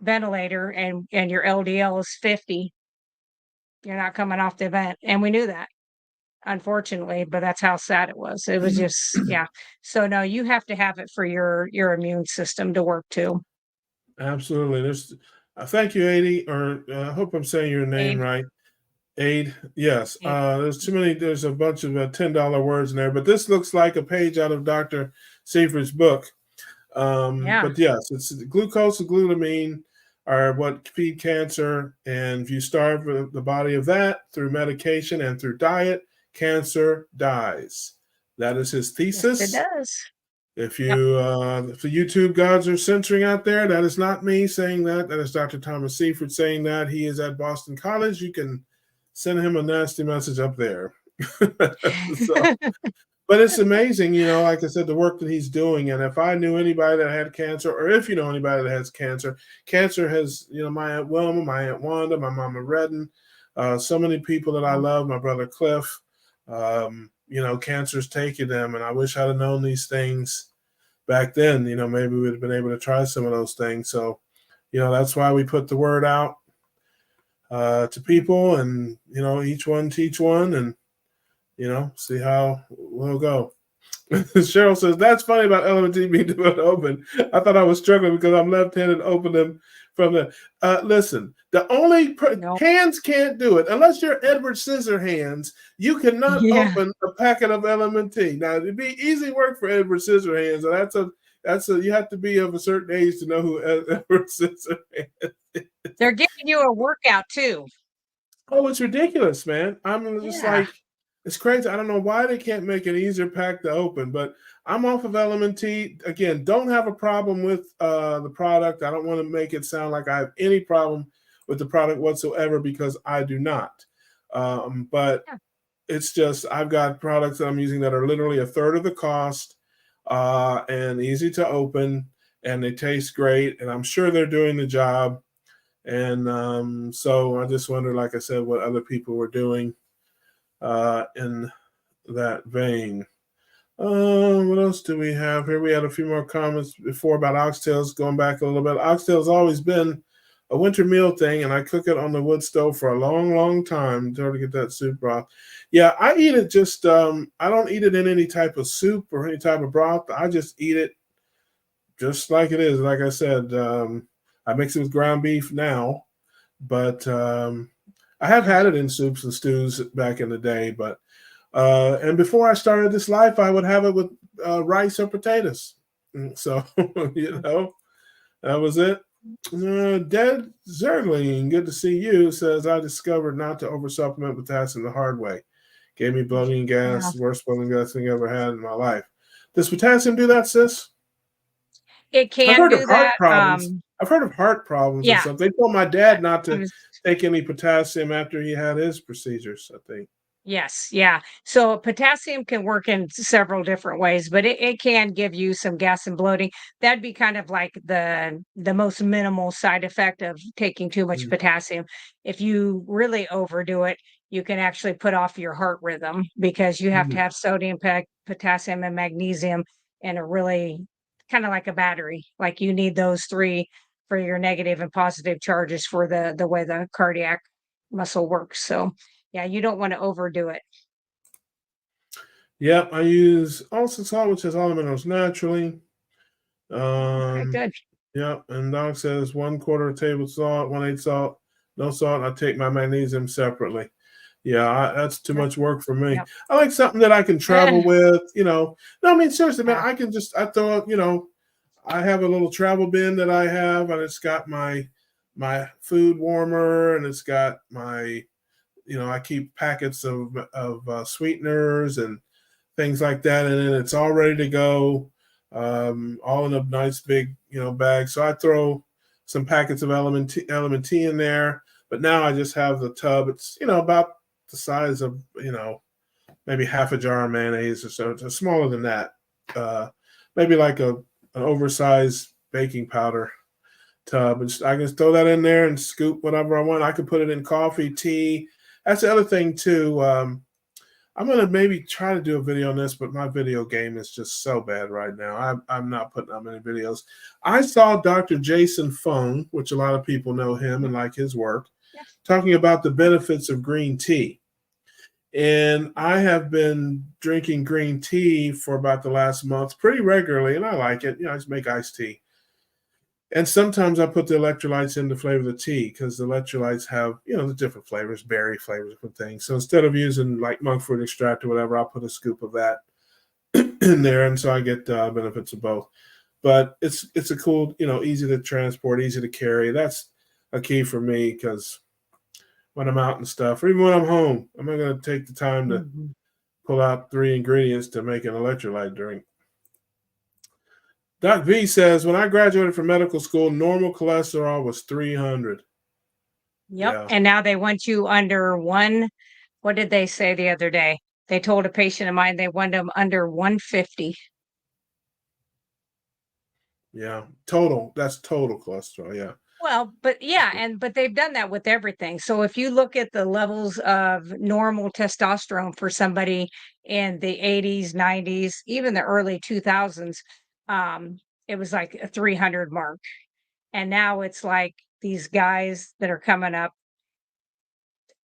ventilator and your LDL is 50. You're not coming off the vent. And we knew that, unfortunately, but that's how sad it was. It was just, yeah. So no, you have to have it for your immune system to work too. Absolutely. Thank you, Adi, or I hope I'm saying your name Aid, right. Aid. Yes. aid. There's a bunch of $10 words in there, but this looks like a page out of Dr. Seifert's book. Yeah. But yes, it's glucose and glutamine are what feed cancer. And if you starve the body of that through medication and through diet, cancer dies. That is his Yes, it thesis. does. If Yep. if the YouTube gods are censoring out there, that is not me saying that. That is Dr. Thomas Seifert saying that. He is at Boston College. You can send him a nasty message up there. So, but it's amazing, like I said, the work that he's doing. And if I knew anybody that had cancer, or if you know anybody that has cancer, cancer has, my Aunt Wilma, my Aunt Wanda, my Mama Redden, so many people that I love, my brother Cliff, cancer's taking them. And I wish I'd have known these things back then. Maybe we'd have been able to try some of those things. So, that's why we put the word out to people, and, each one teach one, and, see how we'll go. Cheryl says, that's funny about LMT being doing open. I thought I was struggling because I'm left-handed, open them from the, listen, the only, No. hands can't do it. Unless you're Edward Scissorhands, you cannot Yeah. open a packet of LMT. Now, it'd be easy work for Edward Scissorhands, and you have to be of a certain age to know who Edward Scissorhands is. They're giving you a workout too. Oh, it's ridiculous, man. I'm just Yeah. like, it's crazy. I don't know why they can't make an easier pack to open, but I'm off of LMNT. Again, don't have a problem with the product. I don't want to make it sound like I have any problem with the product whatsoever because I do not. But Yeah. it's just I've got products that I'm using that are literally a third of the cost and easy to open, and they taste great, and I'm sure they're doing the job. And so I just wonder, like I said, what other people were doing in that vein. What else do we have here? We had a few more comments before about oxtails. Going back a little bit, oxtails always been a winter meal thing, and I cook it on the wood stove for a long, long time until to get that soup broth. Yeah, I eat it just. I don't eat it in any type of soup or any type of broth. I just eat it just like it is. Like I said, I mix it with ground beef now, but I have had it in soups and stews back in the day. But and before I started this life, I would have it with rice or potatoes. So that was it. Dead Zergling, good to see you. Says I discovered not to oversupplement potassium the hard way. Gave me bloating and gas, worst bloating gas thing I ever had in my life. Does potassium do that, sis? It I've can heard of do heart that. problems. I've heard of heart problems and Yeah. stuff. They told my dad not I to was take any potassium after he had his procedures, I think. Yes, yeah. So potassium can work in several different ways, but it can give you some gas and bloating. That'd be kind of like the most minimal side effect of taking too much Mm, potassium. If you really overdo it, you can actually put off your heart rhythm because you have to mhm. have sodium, potassium, and magnesium in a really kind of like a battery. Like you need those three for your negative and positive charges for the way the cardiac muscle works. So yeah, you don't wanna overdo it. Yep, I use Alsa salt, which has all the minerals naturally. Okay, Um, good. yep, and Doc says 1/4 table salt, 1/8 salt, no salt. I take my magnesium separately. Yeah, that's too Yep, much work for me. yep. I like something that I can travel with, No, I mean seriously, man. Yeah, I throw up, I have a little travel bin that I have, and it's got my food warmer, and it's got my, I keep packets of sweeteners and things like that, and then it's all ready to go, all in a nice big, bag. So I throw some packets of element tea in there, but now I just have the tub. It's about the size of maybe half a jar of mayonnaise or so. It's smaller than that. Maybe like an oversized baking powder tub. And I can throw that in there and scoop whatever I want. I can put it in coffee, tea. That's the other thing too. I'm gonna maybe try to do a video on this, but my video game is just so bad right now. I'm not putting out many videos. I saw Dr. Jason Fung, which a lot of people know him yeah, and like his work, yeah, talking about the yeah. benefits of green tea. And I have been drinking green tea for about the last month pretty regularly, and I like it. I just make iced tea. And sometimes I put the electrolytes in to flavor the tea because the electrolytes have, the different flavors, berry flavors, different things. So instead of using like monk fruit extract or whatever, I'll put a scoop of that in there, and so I get benefits of both. But it's a cool, easy to transport, easy to carry. That's a key for me because when I'm out and stuff, or even when I'm home, I'm not going to take the time to Mhm. pull out 3 ingredients to make an electrolyte drink. Doc V says, when I graduated from medical school, normal cholesterol was 300. Yep, Yeah. and now they want you under 1 what did they say the other day? They told a patient of mine they want them under 150. Yeah. Total. That's total cholesterol. Yeah. Well, but yeah, but they've done that with everything. So if you look at the levels of normal testosterone for somebody in the 80s, 90s, even the early 2000s, it was like a 300 mark. And now it's like these guys that are coming up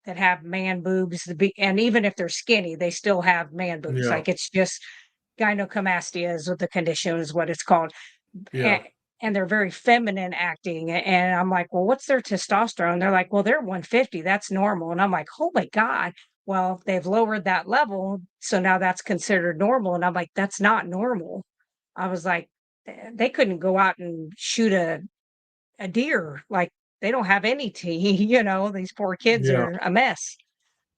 that have man boobs, and even if they're skinny, they still have man boobs. Yeah. Like it's just gynecomastia is what the condition is what it's called. Yeah. A- and they're very feminine acting. And I'm like, well, what's their testosterone? They're like, well, they're 150. That's normal. And I'm like, oh my God. Well, they've lowered that level. So now that's considered normal. And I'm like, that's not normal. I was like, they couldn't go out and shoot a deer. Like they don't have any tea, these poor kids Yeah. are a mess.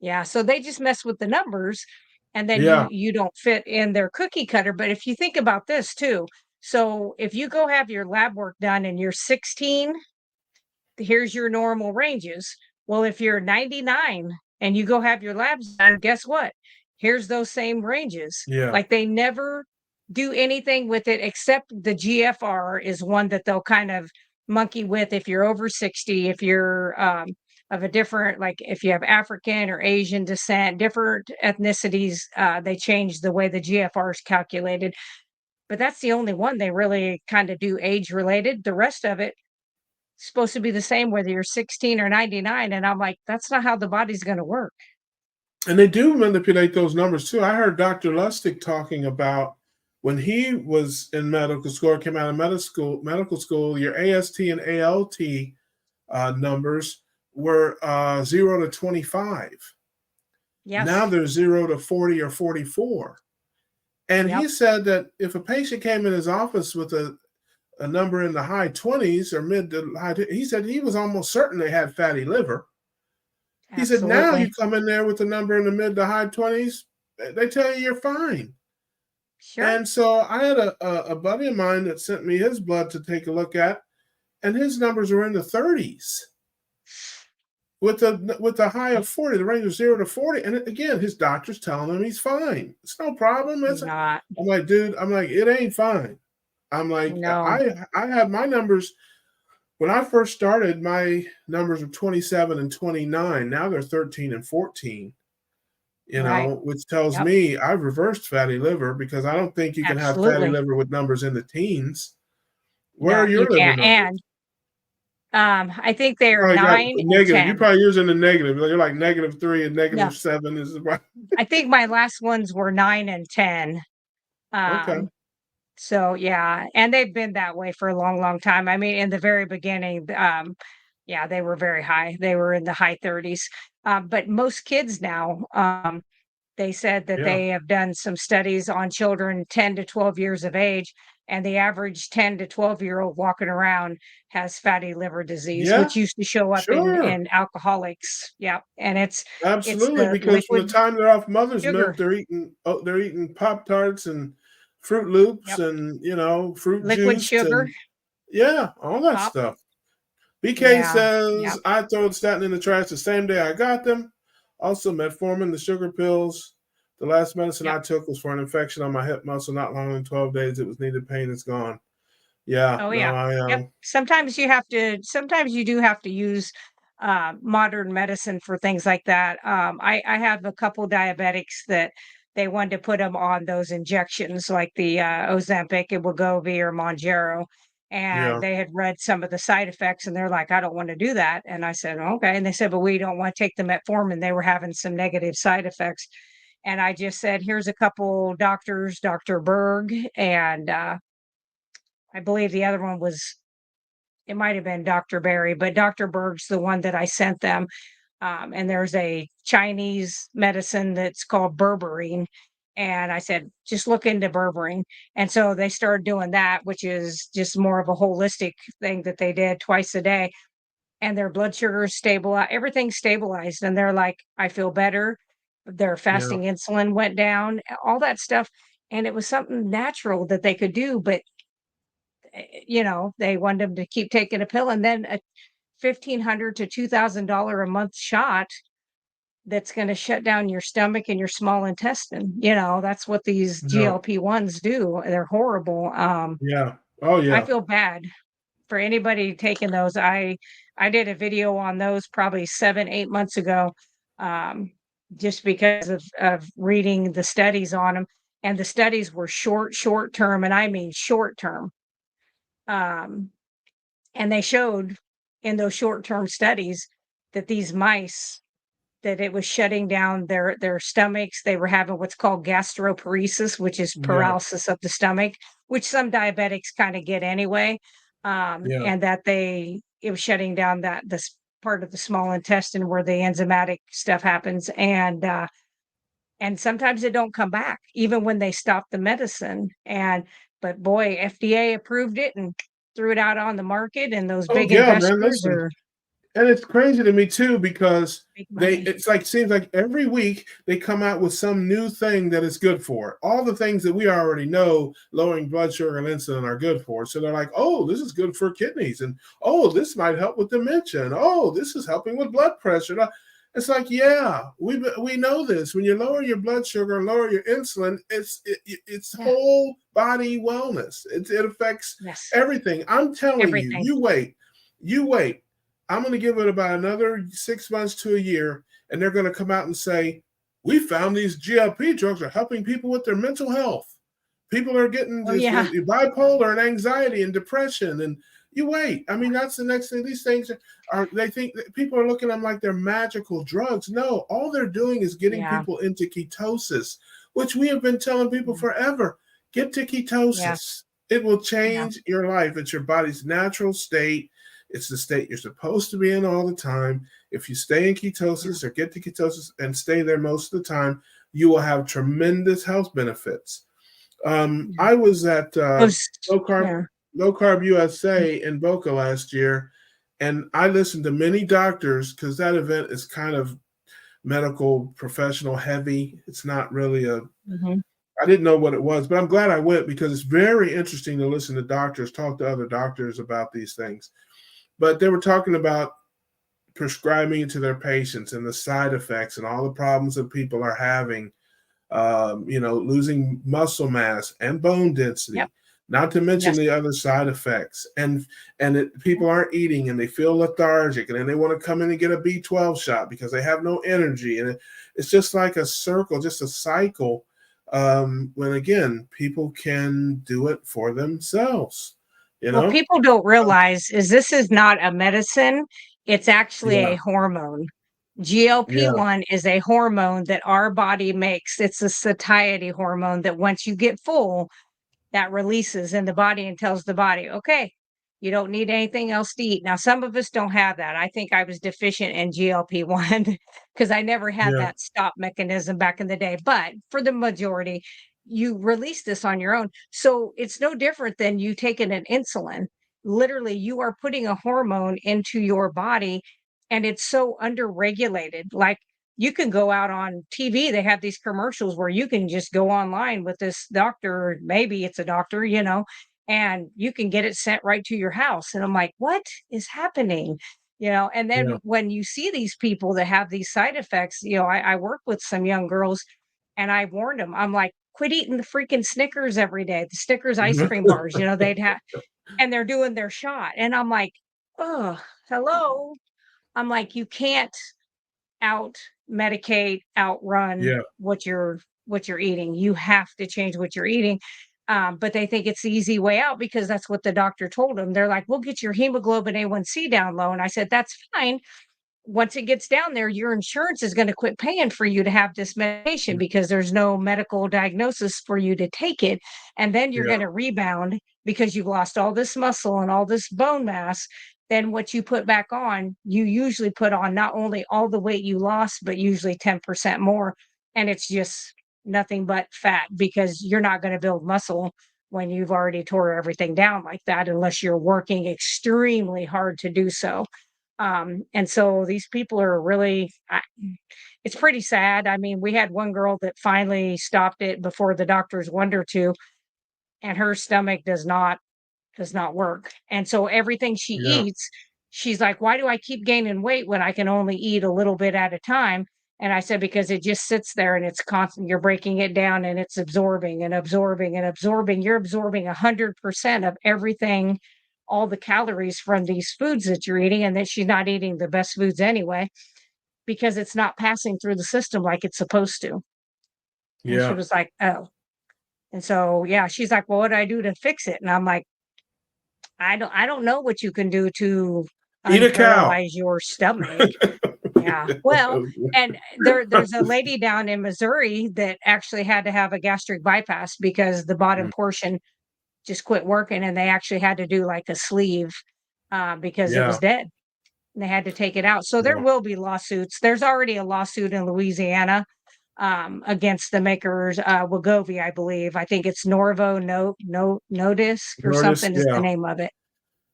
Yeah, so they just mess with the numbers and then you Yeah. you don't fit in their cookie cutter. But if you think about this too, so if you go have your lab work done and you're 16, here's your normal ranges. Well, if you're 99 and you go have your labs done, guess what? Here's those same ranges. Yeah. Like they never do anything with it except the GFR is one that they'll kind of monkey with if you're over 60, if you're of a different, like if you have African or Asian descent, different ethnicities, they change the way the GFR is calculated. But that's the only one they really kind of do age related. The rest of it supposed to be the same whether you're 16 or 99. And I'm like, that's not how the body's going to work. And they do manipulate those numbers too. I heard Dr. Lustig talking about when he was in medical school, or came out of medical school, your AST and ALT numbers were 0 to 25. Yes. Now they're 0 to 40 or 44. And he said that if a patient came in his office with a number in the high 20s or mid to high, he said he was almost certain they had fatty liver. He said, now you come in there with a number in the mid to high 20s, they tell you you're fine. Sure. And so I had a buddy of mine that sent me his blood to take a look at, and his numbers were in the 30s. With the high of 40, the range of 0 to 40. And again, his doctor's telling him he's fine. It's no problem. It's not. I'm like, dude, it ain't fine. I'm like, no. I have my numbers. When I first started, my numbers were 27 and 29. Now they're 13 and 14, which tells me I've reversed fatty liver, because I don't think you can have fatty liver with numbers in the teens. Where are your liver numbers? And I think they are 9 and 10. You're probably using the negative. You're like -3 and -7 is right. I think my last ones were 9 and 10. Okay. So yeah, and they've been that way for a long, long time. I mean, in the very beginning, they were very high. They were in the high 30s. But most kids now, they said that they have done some studies on children 10 to 12 years of age, and the average 10 to 12-year-old walking around has fatty liver disease, which used to show up in alcoholics. Yeah, and it's absolutely it's because from the time they're off mother's milk, they're eating Pop-Tarts and Fruit Loops and fruit liquid juice sugar. And, all that stuff. BK says I throw the statin in the trash the same day I got them. Also, metformin, the sugar pills. The last medicine I took was for an infection on my hip muscle. Not longer than 12 days. It was needed. Pain is gone. Yeah. Oh yeah. Sometimes you do have to use modern medicine for things like that. I have a couple diabetics that they wanted to put them on those injections like the Ozempic and Wegovy or Mounjaro. And they had read some of the side effects and they're like, I don't want to do that. And I said, okay. And they said, but we don't want to take the metformin. They were having some negative side effects. And I just said, here's a couple doctors, Dr. Berg, and I believe the other one it might have been Dr. Berry, but Dr. Berg's the one that I sent them. And there's a Chinese medicine that's called berberine. And I said, just look into berberine. And so they started doing that, which is just more of a holistic thing that they did twice a day. And their blood sugar is stabilized, everything's stabilized. And they're like, I feel better. Their fasting insulin went down, all that stuff. And it was something natural that they could do. But, they wanted them to keep taking a pill. And then a $1,500 to $2,000 a month shot that's going to shut down your stomach and your small intestine. That's what these GLP-1s do. They're horrible. Yeah. Oh yeah. I feel bad for anybody taking those. I did a video on those probably 7-8 months ago, just because of reading the studies on them. And the studies were short term, and I mean short term. And they showed in those short term studies that these mice, that it was shutting down their stomachs. They were having what's called gastroparesis, which is paralysis of the stomach, which some diabetics kind of get anyway. And that it was shutting down this part of the small intestine where the enzymatic stuff happens. And sometimes it don't come back, even when they stop the medicine. But boy, FDA approved it and threw it out on the market, and those big investors are And it's crazy to me too, because seems like every week they come out with some new thing that is good for it. All the things that we already know lowering blood sugar and insulin are good for. So they're like, oh, this is good for kidneys, and oh, this might help with dementia, and oh, this is helping with blood pressure. It's like, yeah, we know this. When you lower your blood sugar and lower your insulin, it's whole body wellness. It affects everything. I'm telling you, you wait. I'm going to give it about another 6 months to a year, and they're going to come out and say, we found these GLP drugs are helping people with their mental health. People are getting bipolar and anxiety and depression. And you wait. I mean, that's the next thing. These things they think that people are looking at them like they're magical drugs. No, all they're doing is getting people into ketosis, which we have been telling people forever. Get to ketosis. It will change your life. It's your body's natural state. It's the state you're supposed to be in all the time. If you stay in ketosis or get to ketosis and stay there most of the time, you will have tremendous health benefits. I was at Low Carb USA in Boca last year, and I listened to many doctors, because that event is kind of medical professional heavy. It's not really I didn't know what it was, but I'm glad I went, because it's very interesting to listen to doctors talk to other doctors about these things. But they were talking about prescribing it to their patients and the side effects and all the problems that people are having, losing muscle mass and bone density, not to mention the other side effects. And people aren't eating, and they feel lethargic, and then they want to come in and get a B12 shot because they have no energy. And it's just like a circle, just a cycle, when, again, people can do it for themselves. What people don't realize is this is not a medicine. It's actually a hormone. GLP-1 is a hormone that our body makes. It's a satiety hormone that once you get full, that releases in the body and tells the body, okay, you don't need anything else to eat. Now, some of us don't have that. I think I was deficient in GLP-1 because I never had that stop mechanism back in the day. But for the majority, you release this on your own. So it's no different than you taking an insulin. Literally, you are putting a hormone into your body, and it's so underregulated. Like, you can go out on TV, they have these commercials where you can just go online with this doctor, or maybe it's a doctor, and you can get it sent right to your house. And I'm like, what is happening? And then when you see these people that have these side effects, I work with some young girls, and I warned them. I'm like, quit eating the freaking Snickers every day, the Snickers ice cream bars, they'd have, and they're doing their shot. And I'm like, oh, hello. I'm like, you can't out medicate, outrun what you're eating. You have to change what you're eating. But they think it's the easy way out because that's what the doctor told them. They're like, we'll get your hemoglobin A1C down low. And I said, that's fine. Once it gets down there, your insurance is going to quit paying for you to have this medication because there's no medical diagnosis for you to take it. And then you're going to rebound because you've lost all this muscle and all this bone mass. Then what you put back on, you usually put on not only all the weight you lost, but usually 10% more. And it's just nothing but fat because you're not going to build muscle when you've already tore everything down like that, unless you're working extremely hard to do so. And so these people are really, it's pretty sad. I mean, we had one girl that finally stopped it before the doctors wanted her to, and her stomach does not work. And so everything she eats, she's like, why do I keep gaining weight when I can only eat a little bit at a time? And I said, because it just sits there and it's constant. You're breaking it down and it's absorbing and absorbing and absorbing. You're absorbing 100% of everything, all the calories from these foods that you're eating, and that she's not eating the best foods anyway, because it's not passing through the system like it's supposed to. And she was like, oh. And so, she's like, well, what do I do to fix it? And I'm like, I don't know what you can do to eat a cow, unparalyze your stomach. Well, and there's a lady down in Missouri that actually had to have a gastric bypass because the bottom portion just quit working, and they actually had to do like a sleeve because it was dead. And they had to take it out. So there will be lawsuits. There's already a lawsuit in Louisiana against the makers, Wegovy, I believe. I think it's Norvo Nordisk or something is the name of it.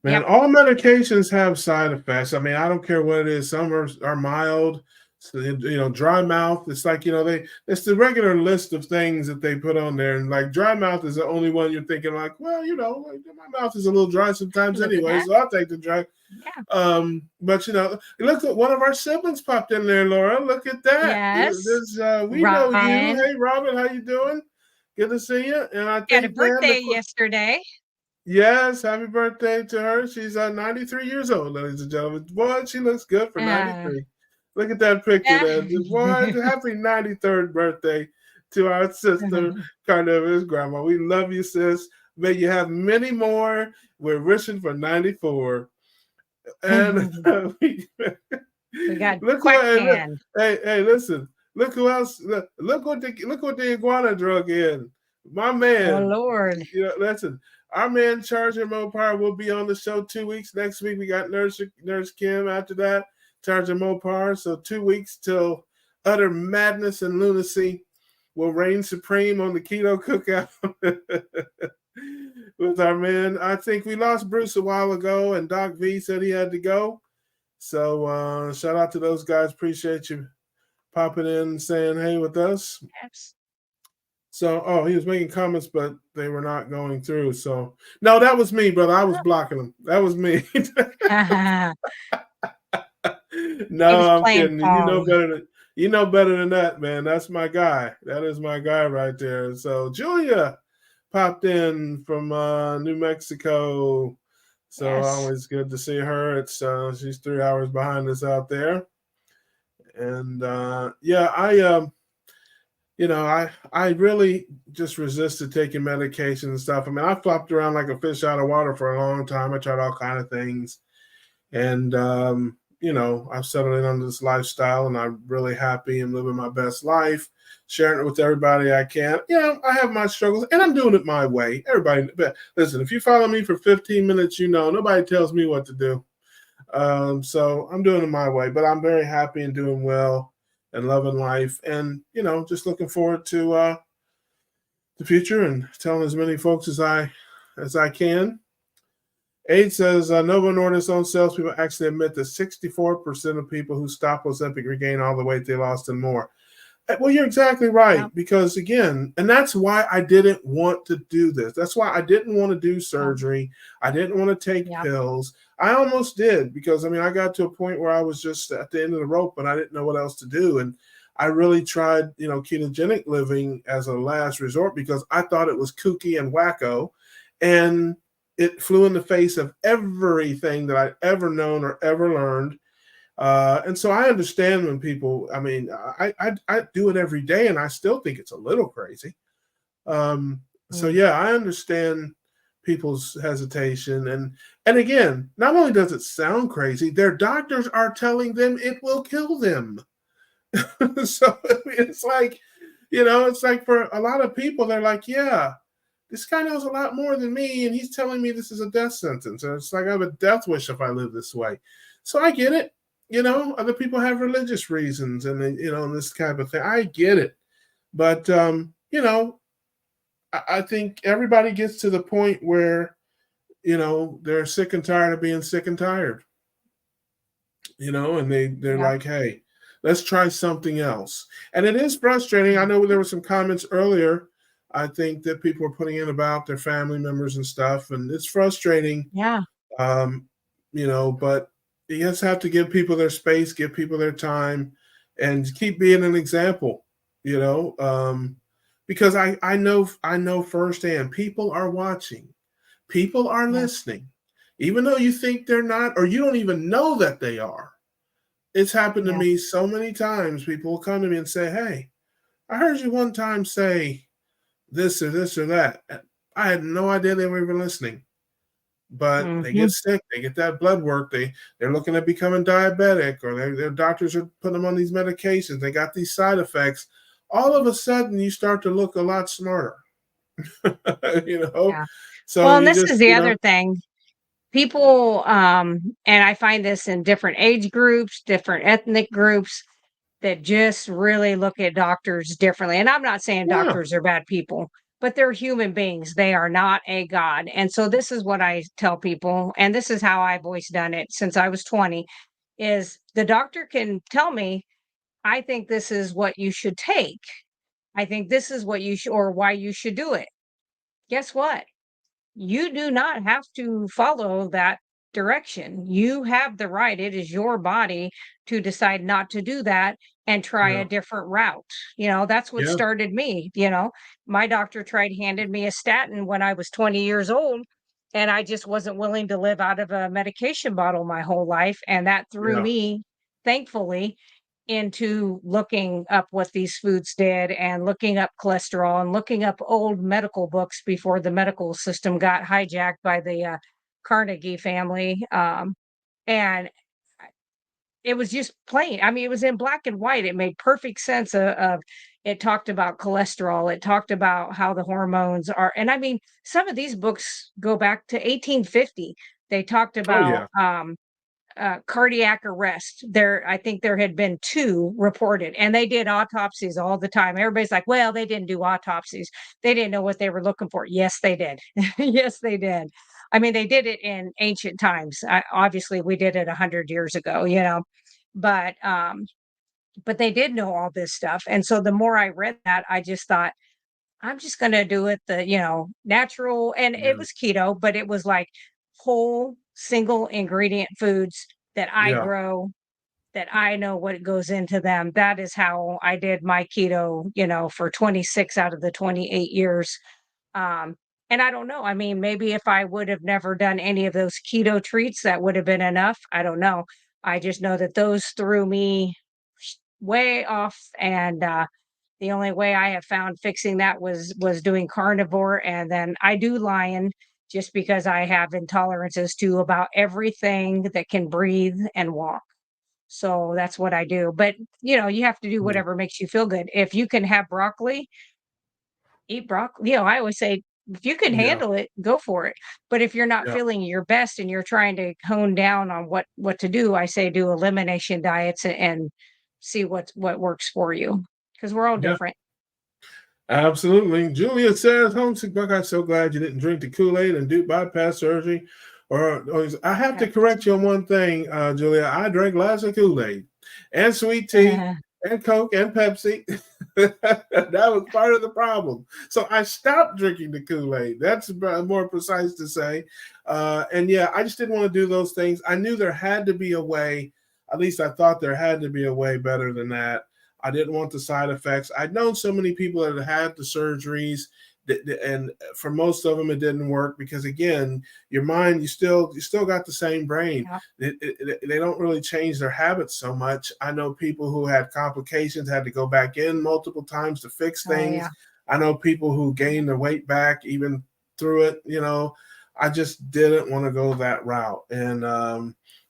Man, all medications have side effects. I mean, I don't care what it is. Some are mild, so, dry mouth. It's like, it's the regular list of things that they put on there. And like dry mouth is the only one you're thinking like, well, like, my mouth is a little dry sometimes Look at anyway, that. so I'll take the dry. Yeah. But look at one of our siblings popped in there, Laura. Look at that. Yes. We know you. Ryan Hey, Robin, how you doing? Good to see you. And I had a think, man, birthday yesterday. yes, happy birthday to her. She's 93 years old, ladies and gentlemen. Boy, she looks good for Uh, 93. Look at that picture yeah. there. Boy, happy 93rd birthday to our sister, Carniva's grandma. We love you, sis. May you have many more. We're wishing for 94. And We got look Quack what, Man. hey, listen. Look who else. Look what the iguana drug in. My Oh, man. Lord. Listen. Our man Charger Mopar will be on the show 2 weeks. Next week we got Nurse Kim. After that, Charger Mopar. So 2 weeks till utter madness and lunacy will reign supreme on the Keto Cookout with our man. I think we lost Bruce a while ago, and Doc V said he had to go. So shout out to those guys. Appreciate you popping in and saying hey with us. Yes. So, he was making comments, but they were not going through. So, no, that was me, brother. I was blocking them. That was me. No, I'm kidding. You know better than that, man. That's my guy. That is my guy right there. So, Julia popped in from New Mexico. So, always good to see her. It's she's 3 hours behind us out there. And I really just resisted taking medication and stuff. I mean, I flopped around like a fish out of water for a long time. I tried all kind of things. And, I've settled in on this lifestyle and I'm really happy and living my best life, sharing it with everybody I can. I have my struggles and I'm doing it my way. Everybody, listen, if you follow me for 15 minutes, nobody tells me what to do. So I'm doing it my way, but I'm very happy and doing well and loving life, and just looking forward to the future and telling as many folks as I can. Aid says Novo Nordisk's own salespeople actually admit that 64% of people who stop Ozempic regain all the weight they lost and more. Well, you're exactly right, because again, and that's why I didn't want to do this. That's why I didn't want to do surgery. I didn't want to take pills. I almost did, because I got to a point where I was just at the end of the rope and I didn't know what else to do. And I really tried, ketogenic living as a last resort because I thought it was kooky and wacko. And it flew in the face of everything that I'd ever known or ever learned. And so I understand when people, I do it every day and I still think it's a little crazy. So yeah, I understand people's hesitation. And again, not only does it sound crazy, their doctors are telling them it will kill them. So it's like, it's like for a lot of people, they're like, yeah, this guy knows a lot more than me. And he's telling me this is a death sentence. And it's like, I have a death wish if I live this way. So I get it. Other people have religious reasons and, this type of thing. I get it. But, I think everybody gets to the point where, they're sick and tired of being sick and tired, and they're like, hey, let's try something else. And it is frustrating. I know there were some comments earlier, I think, that people were putting in about their family members and stuff. And it's frustrating. Yeah. But you just have to give people their space, give people their time, and keep being an example, because I know firsthand people are watching, people are listening, even though you think they're not, or you don't even know that they are. It's happened to me so many times. People will come to me and say, hey, I heard you one time say this or this or that. I had no idea they were even listening. But they get sick, they get that blood work, they're looking at becoming diabetic, or their doctors are putting them on these medications, they got these side effects. All of a sudden, you start to look a lot smarter. Yeah. So well, and this is the other thing. People, and I find this in different age groups, different ethnic groups, that just really look at doctors differently. And I'm not saying doctors are bad people, but they're human beings. They are not a god. And so this is what I tell people, and this is how I've always done it since I was 20, is the doctor can tell me, I think this is what you should take. I think this is what you should, or why you should do it. Guess what? You do not have to follow that direction. You have the right. It is your body to decide not to do that and try a Yeah. different route. That's what Yeah. started me. My doctor handed me a statin when I was 20 years old, and I just wasn't willing to live out of a medication bottle my whole life. And that threw Yeah. me, thankfully, into looking up what these foods did and looking up cholesterol and looking up old medical books before the medical system got hijacked by the Carnegie family. And it was just plain. I mean, it was in black and white. It made perfect sense of it talked about cholesterol. It talked about how the hormones are. And I mean, some of these books go back to 1850. They talked Oh about yeah. cardiac arrest. I think there had been 2 reported, and they did autopsies all the time. Everybody's like, well, they didn't do autopsies. They didn't know what they were looking for. Yes, they did. Yes, they did. I mean, they did it in ancient times. Obviously, we did it 100 years ago, but they did know all this stuff. And so the more I read that, I just thought, I'm just going to do it natural. And it Yeah. was keto, but it was like whole single ingredient foods that I Yeah. grow, that I know what goes into them. That is how I did my keto, for 26 out of the 28 years. Um, and I don't know. I mean, maybe if I would have never done any of those keto treats, that would have been enough. I don't know. I just know that those threw me way off. And the only way I have found fixing that was doing carnivore, and then I do lion just because I have intolerances to about everything that can breathe and walk. So that's what I do. But you have to do Yeah. whatever makes you feel good. If you can have broccoli, eat broccoli. I always say, if you can Yeah. handle it, go for it. But if you're not Yeah. feeling your best and you're trying to hone down on what to do, I say do elimination diets and see what works for you, because we're all Yeah. different. Absolutely. Julia says, Homesick Buck, I'm so glad you didn't drink the Kool-Aid and do bypass surgery. I have to correct you on one thing, Julia. I drank lots of Kool-Aid and sweet tea and Coke and Pepsi. That was part of the problem. So I stopped drinking the Kool-Aid. That's more precise to say. And yeah, I just didn't want to do those things. I knew there had to be a way. At least I thought there had to be a way better than that. I didn't want the side effects. I'd known so many people that had the surgeries, and for most of them, it didn't work because, again, your mind, you still got the same brain. Yeah. They don't really change their habits so much. I know people who had complications, had to go back in multiple times to fix Oh, things. yeah. I know people who gained their weight back even through it. I just didn't want to go that route. And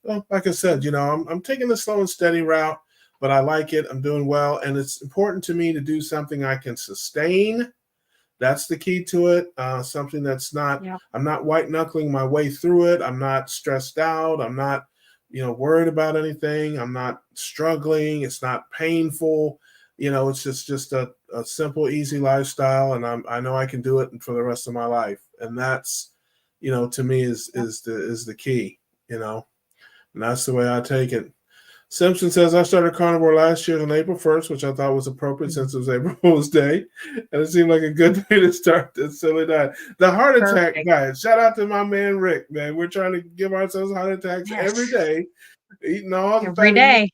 well, like I said, I'm taking the slow and steady route, but I like it. I'm doing well. And it's important to me to do something I can sustain. That's the key to it. Something that's not, Yeah. I'm not white knuckling my way through it. I'm not stressed out. I'm not, worried about anything. I'm not struggling. It's not painful. It's just a simple, easy lifestyle. And I know I can do it for the rest of my life. And that's, to me is the key, and that's the way I take it. Simpson says, I started carnivore last year on April 1st, which I thought was appropriate since it was April Fool's Day. And it seemed like a good day to start this silly diet. The heart attack Perfect. diet. Shout out to my man, Rick, man. We're trying to give ourselves heart attacks Yes. every day, eating all the Every fatty day.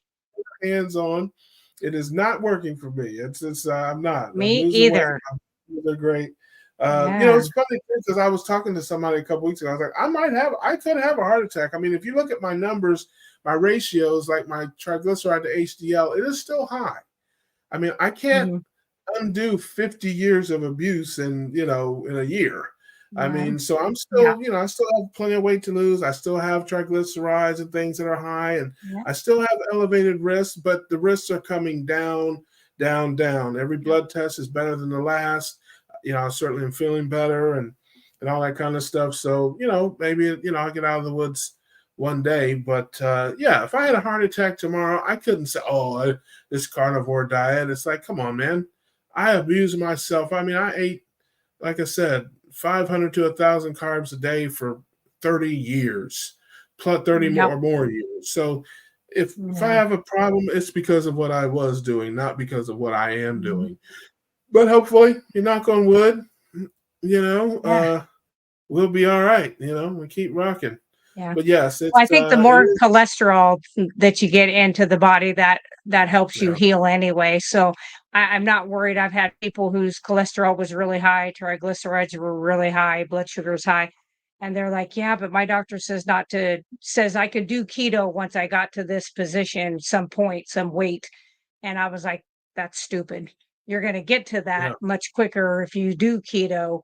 hands on. It is not working for me. I'm not. I'm Me losing weight. either. They're great. Yeah. It's funny because I was talking to somebody a couple weeks ago. I was like, I could have a heart attack. I mean, if you look at my numbers, my ratios, like my triglyceride to HDL, it is still high. I mean, I can't undo 50 years of abuse in a year. I mean, so I'm still, I still have plenty of weight to lose. I still have triglycerides and things that are high, and I still have elevated risks, but the risks are coming down, down, down. Every blood test is better than the last. I certainly am feeling better and all that kind of stuff. So, maybe, I'll get out of the woods one day. But if I had a heart attack tomorrow, I couldn't say, this carnivore diet. It's like, come on, man. I abuse myself. I mean, I ate like I said, 500 to 1,000 carbs a day for 30 years, plus 30 more Yep. or more years. So if I Yeah. have a problem, it's because of what I was doing, not because of what I am Mhm. doing. But hopefully, you knock on wood, you know, Yeah. we'll be all right. You know, we keep rocking. Yeah. But yes, Well, I think the it more is. cholesterol that you get into the body, that helps you Yeah, heal anyway. So I'm not worried. I've had people whose cholesterol was really high, triglycerides were really high, blood sugar's high, and they're like, "Yeah, but my doctor says not to. Says I could do keto once I got to this position, some point, some weight." And I was like, "That's stupid. You're going to get to that yeah, much quicker if you do keto."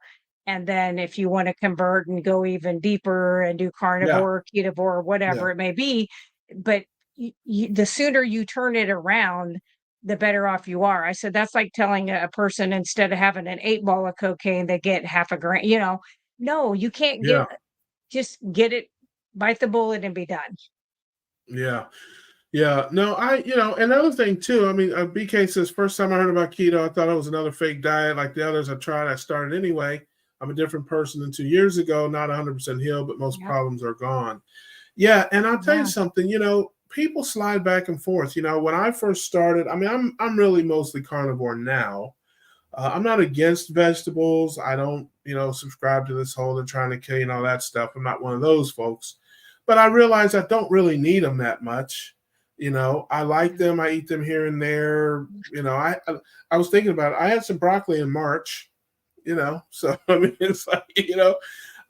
And then if you want to convert and go even deeper and do yeah, carnivore, ketovore, yeah, whatever it may be, but the sooner you turn it around, the better off you are. I said, that's like telling a person instead of having an 8 ball of cocaine, they get half a gram, no, you can't yeah, just get it, bite the bullet and be done. yeah. Yeah, no, another thing too. I mean, BK says first time I heard about keto, I thought it was another fake diet like the others I tried. I started anyway. I'm a different person than 2 years ago. Not 100% healed, but most Yep. problems are gone. Yeah, and I'll tell you Yeah. something. People slide back and forth. When I first started, I mean, I'm really mostly carnivore now. I'm not against vegetables. I don't, subscribe to this whole they're trying to kill you and all that stuff. I'm not one of those folks. But I realize I don't really need them that much. I like them. I eat them here and there. I was thinking about it. I had some broccoli in March. So I mean, it's like Yeah.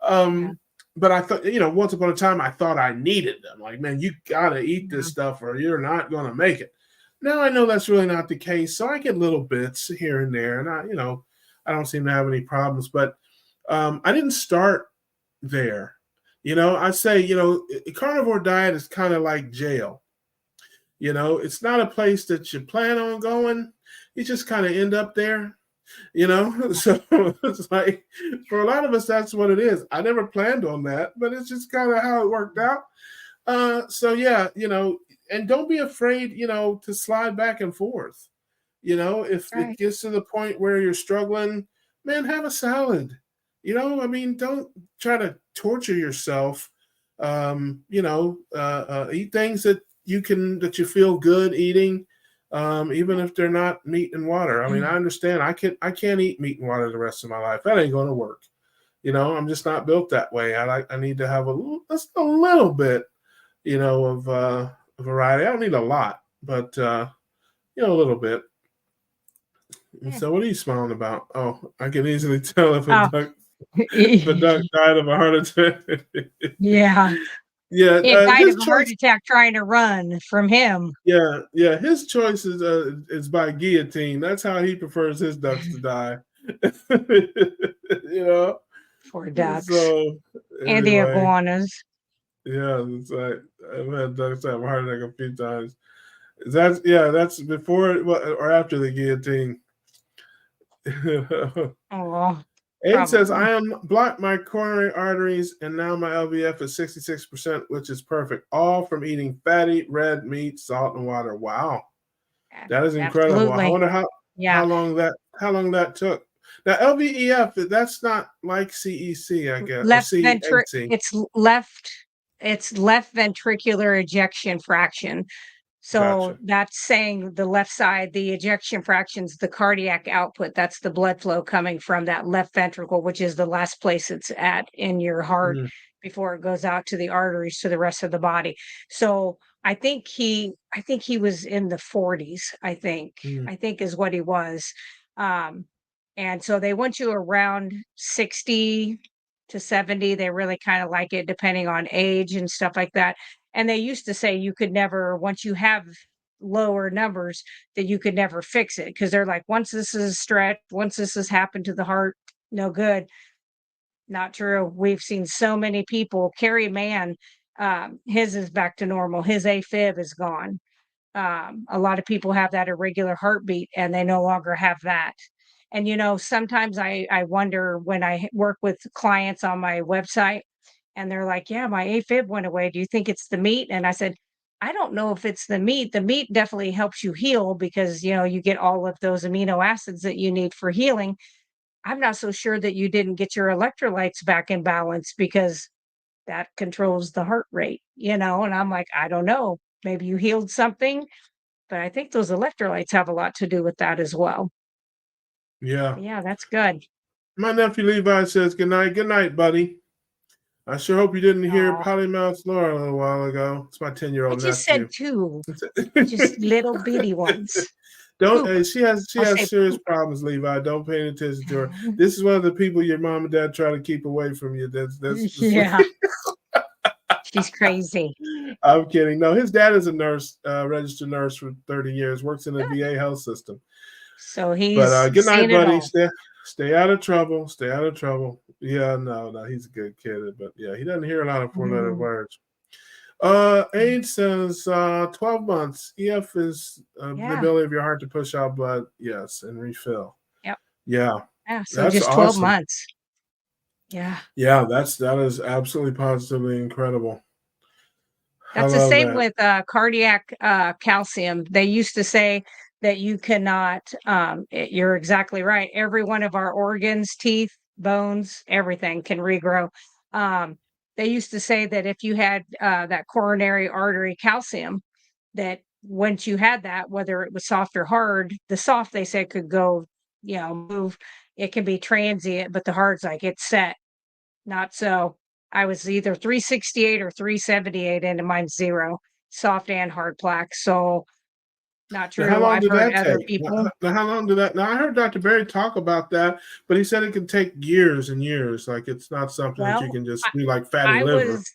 um, but I thought, once upon a time, I thought I needed them. Like, man, you gotta eat this Yeah. stuff or you're not gonna make it. Now I know that's really not the case, so I get little bits here and there, and I don't seem to have any problems. But I didn't start there. I say, a carnivore diet is kind of like jail. It's not a place that you plan on going. You just kind of end up there. So it's like for a lot of us, that's what it is. I never planned on that, but it's just kind of how it worked out. So yeah, and don't be afraid, to slide back and forth. If it Right. gets to the point where you're struggling, man, have a salad. I mean, don't try to torture yourself. Eat things that you feel good eating, even if they're not meat and water. I mean, I understand. I can't eat meat and water the rest of my life. That ain't going to work. I'm just not built that way. I need to have just a little bit, of variety. I don't need a lot, but a little bit. And Yeah. so, what are you smiling about? Oh, I can easily tell if a Oh, duck died of a heart attack. yeah. Yeah, It died his of a heart choice. attack trying to run from him. Yeah, yeah, his choice is by guillotine. That's how he prefers his ducks to die. you know. Poor ducks So and the anyway, iguanas. yeah, it's like I've had ducks have a heart attack a few times. That's before or after the guillotine. Oh, Aid says, probably. I am blocked my coronary arteries and now my LVF is 66%, which is perfect. All from eating fatty red meat, salt, and water. Wow. That is incredible. I Absolutely. wonder how Yeah. how long that how long that took. Now LVEF, that's not like CEC, I guess, or CAC. It's left ventricular ejection fraction. So Gotcha. that's saying the left side, the ejection fraction's the cardiac output. That's the blood flow coming from that left ventricle, which is the last place it's at in your heart Mm, before it goes out to the arteries to the rest of the body. So I think he was in the 40s, I think. mm, I think is what he was. Um, and so they want you around 60 to 70. They really kind of like it depending on age and stuff like that. And they used to say you could never, once you have lower numbers, that you could never fix it because they're like, once this is stretched, once this has happened to the heart, no good. Not true. We've seen so many people. Carrie Mann, his is back to normal. His AFib is gone. A lot of people have that irregular heartbeat and they no longer have that. And sometimes I wonder when I work with clients on my website and they're like, "Yeah, my AFib went away. Do you think it's the meat?" And I said, "I don't know if it's the meat. The meat definitely helps you heal because, you get all of those amino acids that you need for healing. I'm not so sure that you didn't get your electrolytes back in balance because that controls the heart rate, and I'm like, I don't know. Maybe you healed something, but I think those electrolytes have a lot to do with that as well. Yeah. Yeah, that's good. My nephew Levi says, good night. Good night, buddy. I sure hope you didn't hear Oh, Potty Mouth Laura a little while ago. It's my I 10-year-old just said nephew. two, just little bitty ones. Don't. Poop. She has I'll say serious poop. problems, Levi. Don't pay attention to her. This is one of the people your mom and dad try to keep away from you. That's Yeah, she's crazy. I'm kidding. No, his dad is a nurse, registered nurse for 30 years, works in the Good. VA health system. So But he's good night, seen it buddy. all. Stay out of trouble. Stay out of trouble. Yeah, no, he's a good kid, but yeah, he doesn't hear a lot of four-letter Mm, words. Age says 12 months. EF is the yeah. ability of your heart to push out blood. Yes, and refill. Yep. Yeah, Yeah. So that's just 12 awesome. months. Yeah. Yeah, that is absolutely positively incredible. I That's the love same that. with cardiac calcium. They used to say that you cannot, you're exactly right. Every one of our organs, teeth, bones, everything can regrow. Um, they used to say that if you had that coronary artery calcium, that once you had that, whether it was soft or hard, the soft they said could go, move. It can be transient, but the hard's like it's set. Not so. I was either 368 or 378, and mine's 0, soft and hard plaque. So not Now, how true. long I've did heard that other take? people. How long did that? Now, I heard Dr. Berry talk about that, but he said it can take years and years. Like it's not something that you Well, can just I, do like fatty I liver. was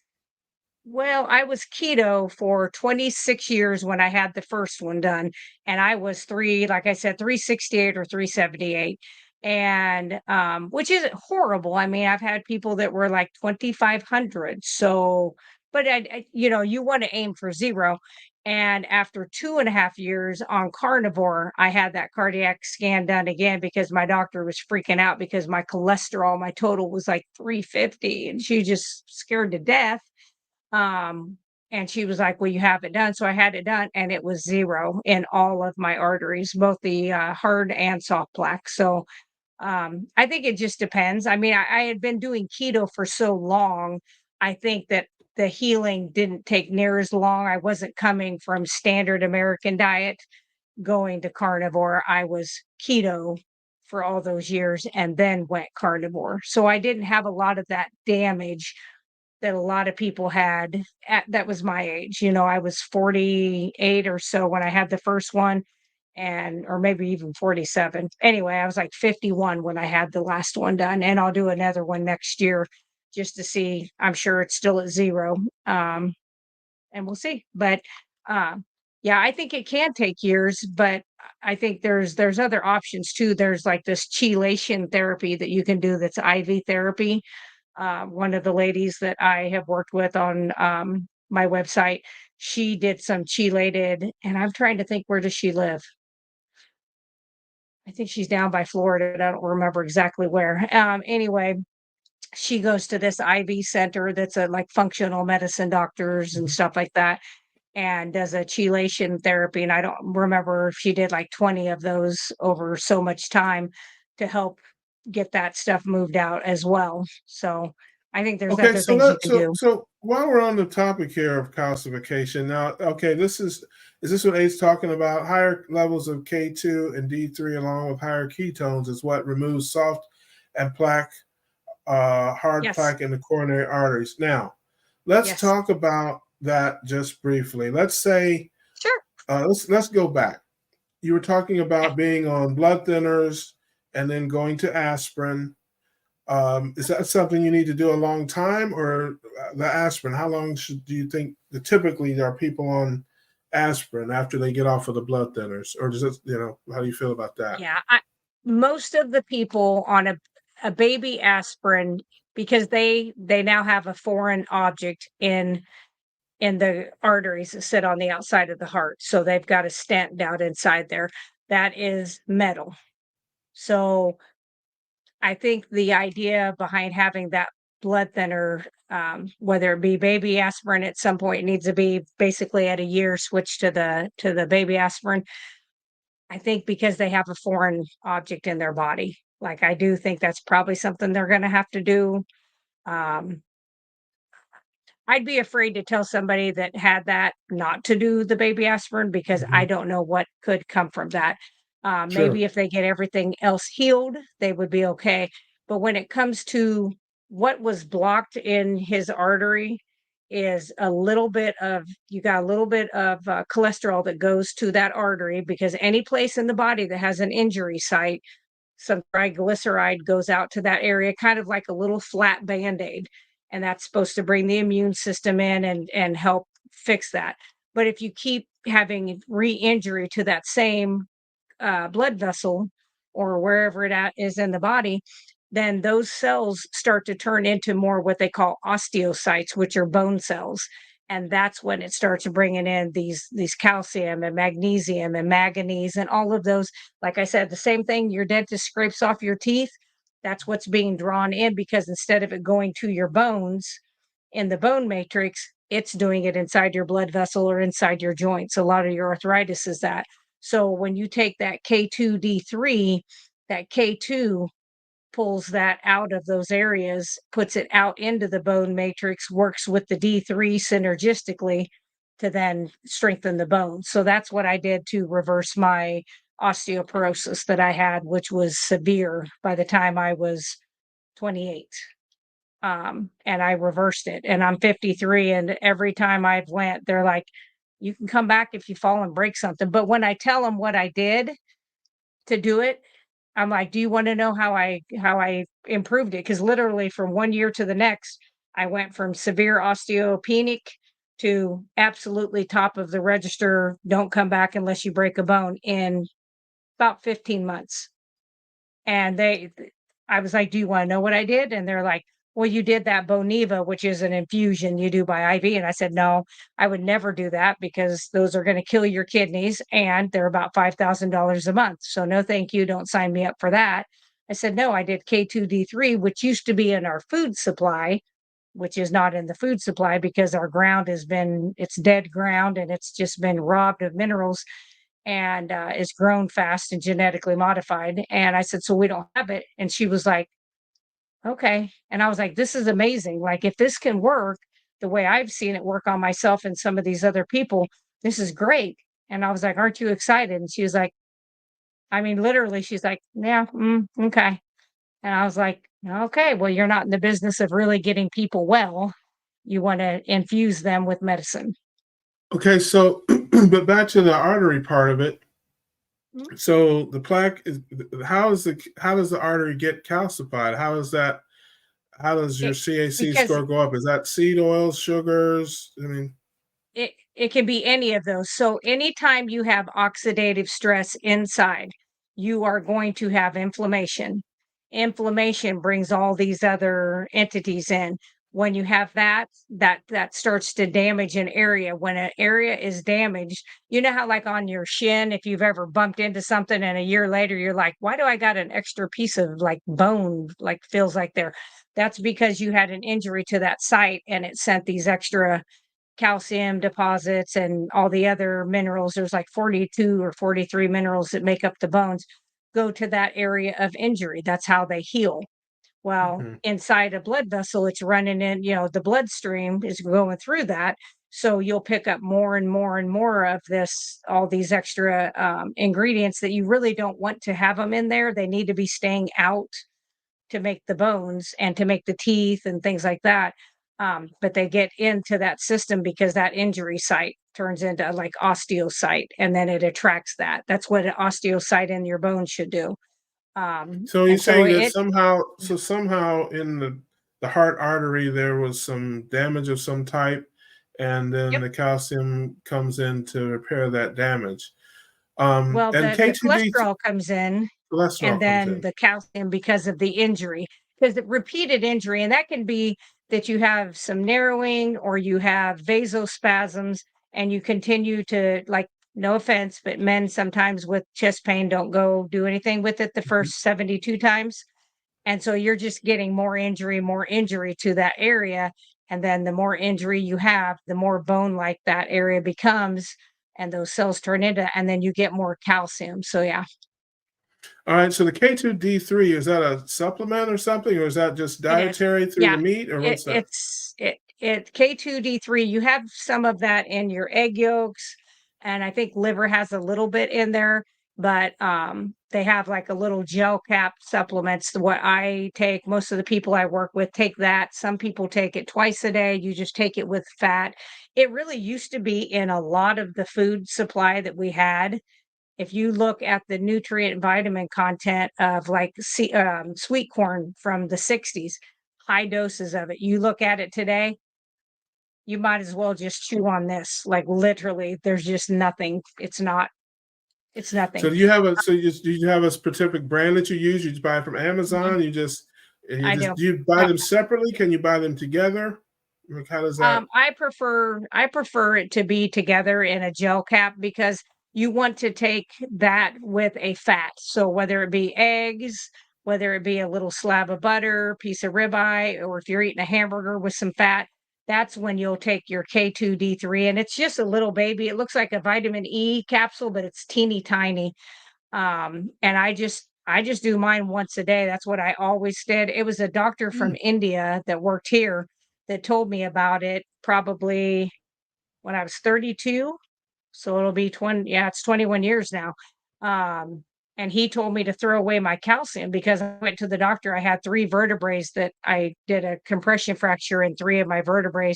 I was keto for 26 years when I had the first one done, and I was like I said, 368 or 378. And which isn't horrible. I mean, I've had people that were like 2,500. So, but you want to aim for 0. And after 2.5 years on carnivore, I had that cardiac scan done again because my doctor was freaking out because my cholesterol, my total was like 350, and she just scared to death. um, and she was like, "Well, you have it done." So I had it done, and it was 0 in all of my arteries, both the hard and soft plaque. So I think it just depends. I mean, I had been doing keto for so long. I think that the healing didn't take near as long. I wasn't coming from standard American diet going to carnivore. I was keto for all those years and then went carnivore. So I didn't have a lot of that damage that a lot of people had that was my age. I was 48 or so when I had the first one, and or maybe even 47. Anyway, I was like 51 when I had the last one done, and I'll do another one next year just to see. I'm sure it's still at 0. And we'll see. But yeah, I think it can take years, but I think there's other options too. There's like this chelation therapy that you can do that's IV therapy. One of the ladies that I have worked with on my website, she did some chelated, and I'm trying to think, where does she live? I think she's down by Florida. I don't remember exactly where. Anyway, she goes to this IV center that's a like functional medicine doctors and Mhm. stuff like that, and does a chelation therapy. And I don't remember if she did like 20 of those over so much time to help get that stuff moved out as well. So I think there's Okay, other so things you can do. while we're on the topic here of calcification, now, okay, is this what Ace talking about? Higher levels of K2 and D3 along with higher ketones is what removes soft and hard Yes. plaque in the coronary arteries. Now, let's Yes. talk about that just briefly. Let's say, Sure. let's go back. You were talking Yeah. about being on blood thinners and then going to aspirin. Is that something you need to do a long time, or the aspirin? How long do you think typically there are people on aspirin after they get off of the blood thinners, or does it? How do you feel about that? Yeah. Most of the people on a baby aspirin, because they now have a foreign object in the arteries that sit on the outside of the heart. So they've got a stent down inside there that is metal. So I think the idea behind having that blood thinner, whether it be baby aspirin at some point needs to be basically at a year switch to the baby aspirin. I think because they have a foreign object in their body. Like, I do think that's probably something they're gonna have to do. Um, I'd be afraid to tell somebody that had that not to do the baby aspirin because I Mhm. don't know what could come from that. Sure. Maybe if they get everything else healed, they would be okay. But when it comes to what was blocked in his artery, is a little bit of you got a little bit of cholesterol that goes to that artery because any place in the body that has an injury site, some triglyceride goes out to that area, kind of like a little flat band-aid. And that's supposed to bring the immune system in and help fix that. But if you keep having re-injury to that same blood vessel or wherever is in the body, then those cells start to turn into more what they call osteocytes, which are bone cells. And that's when it starts bringing in these calcium and magnesium and manganese and all of those. Like I said, the same thing your dentist scrapes off your teeth. That's what's being drawn in because instead of it going to your bones in the bone matrix, it's doing it inside your blood vessel or inside your joints. A lot of your arthritis is that. So when you take that K2D3, that K2 pulls that out of those areas, puts it out into the bone matrix, works with the D3 synergistically to then strengthen the bone. So that's what I did to reverse my osteoporosis that I had, which was severe by the time I was 28. And I reversed it. And I'm 53, and every time I've went, they're like, "You can come back if you fall and break something." But when I tell them what I did to do it, I'm like, "Do you wanna know how I improved it?" Because literally from one year to the next, I went from severe osteopenic to absolutely top of the register, don't come back unless you break a bone in about 15 months. And I was like, "Do you wanna know what I did?" And they're like, "Well, you did that Boniva, which is an infusion you do by IV." And I said, "No, I would never do that because those are gonna kill your kidneys, and they're about $5,000 a month. So no, thank you, don't sign me up for that." I said, "No, I did K2D3, which used to be in our food supply, which is not in the food supply because our ground it's dead ground, and it's just been robbed of minerals and is grown fast and genetically modified." And I said, "So we don't have it." And she was like, "Okay." And I was like, "This is amazing. Like, if this can work the way I've seen it work on myself and some of these other people, this is great." And I was like, "Aren't you excited?" And she was like, I mean, literally, she's like, "Yeah, okay." And I was like, "Okay, well, you're not in the business of really getting people well. You want to infuse them with medicine." Okay, so but back to the artery part of it. Mm. So the plaque is how does the artery get calcified? How does your It, CAC because score go up? Is that seed oils, sugars? I mean, it can be any of those. So anytime you have oxidative stress inside, you are going to have inflammation. Inflammation brings all these other entities in. When you have that starts to damage an area. When an area is damaged, you know how like on your shin, if you've ever bumped into something and a year later you're like, why do I got an extra piece of like bone, like feels like there? That's because you had an injury to that site and it sent these extra calcium deposits and all the other minerals. There's like 42 or 43 minerals that make up the bones, go to that area of injury. That's how they heal. Well, mhm. inside a blood vessel, it's running in, the bloodstream is going through that. So you'll pick up more and more and more of all these extra ingredients that you really don't want to have them in there. They need to be staying out to make the bones and to make the teeth and things like that. But they get into that system because that injury site turns into like osteocyte and then it attracts that. That's what an osteocyte in your bone should do. So you're And so saying that it, somehow in the heart artery there was some damage of some type, and then yep. the calcium comes in to repair that damage. Well, And the K2D cholesterol comes in and cholesterol comes then in. the calcium because of the injury, because the repeated injury, and that can be that you have some narrowing or you have vasospasms and you continue to like, no offense, but men sometimes with chest pain don't go do anything with it the Mhm. first 72 times. And so you're just getting more injury to that area. And then the more injury you have, the more bone like that area becomes, and those cells turn into, and then you get more calcium. So yeah. All right, so the K2D3, is that a supplement or something, or is that just dietary through the meat, or what's that? It K2D3. You have some of that in your egg yolks, and I think liver has a little bit in there, but they have like a little gel cap supplements. What I take, most of the people I work with take that. Some people take it twice a day. You just take it with fat. It really used to be in a lot of the food supply that we had. If you look at the nutrient vitamin content of like sweet corn from the 60s, high doses of it. You look at it today, you might as well just chew on this. Like literally, there's just nothing. It's So nothing. do you have a specific brand that you use? You just buy it from Mhm. Amazon? I do. Do you buy Yep. them separately? Can you buy them together? Like, how does that? I prefer it to be together in a gel cap because you want to take that with a fat. So whether it be eggs, whether it be a little slab of butter, piece of ribeye, or if you're eating a hamburger with some fat, that's when you'll take your K2D3. And it's just a little baby. It looks like a vitamin E capsule, but it's teeny tiny. And I just do mine once a day. That's what I always did. It was a doctor from Mm, India that worked here that told me about it probably when I was 32. So it'll be 20, yeah, it's 21 years now. Um, and he told me to throw away my calcium because I went to the doctor. I had three vertebrae that I did a compression fracture in three of my vertebrae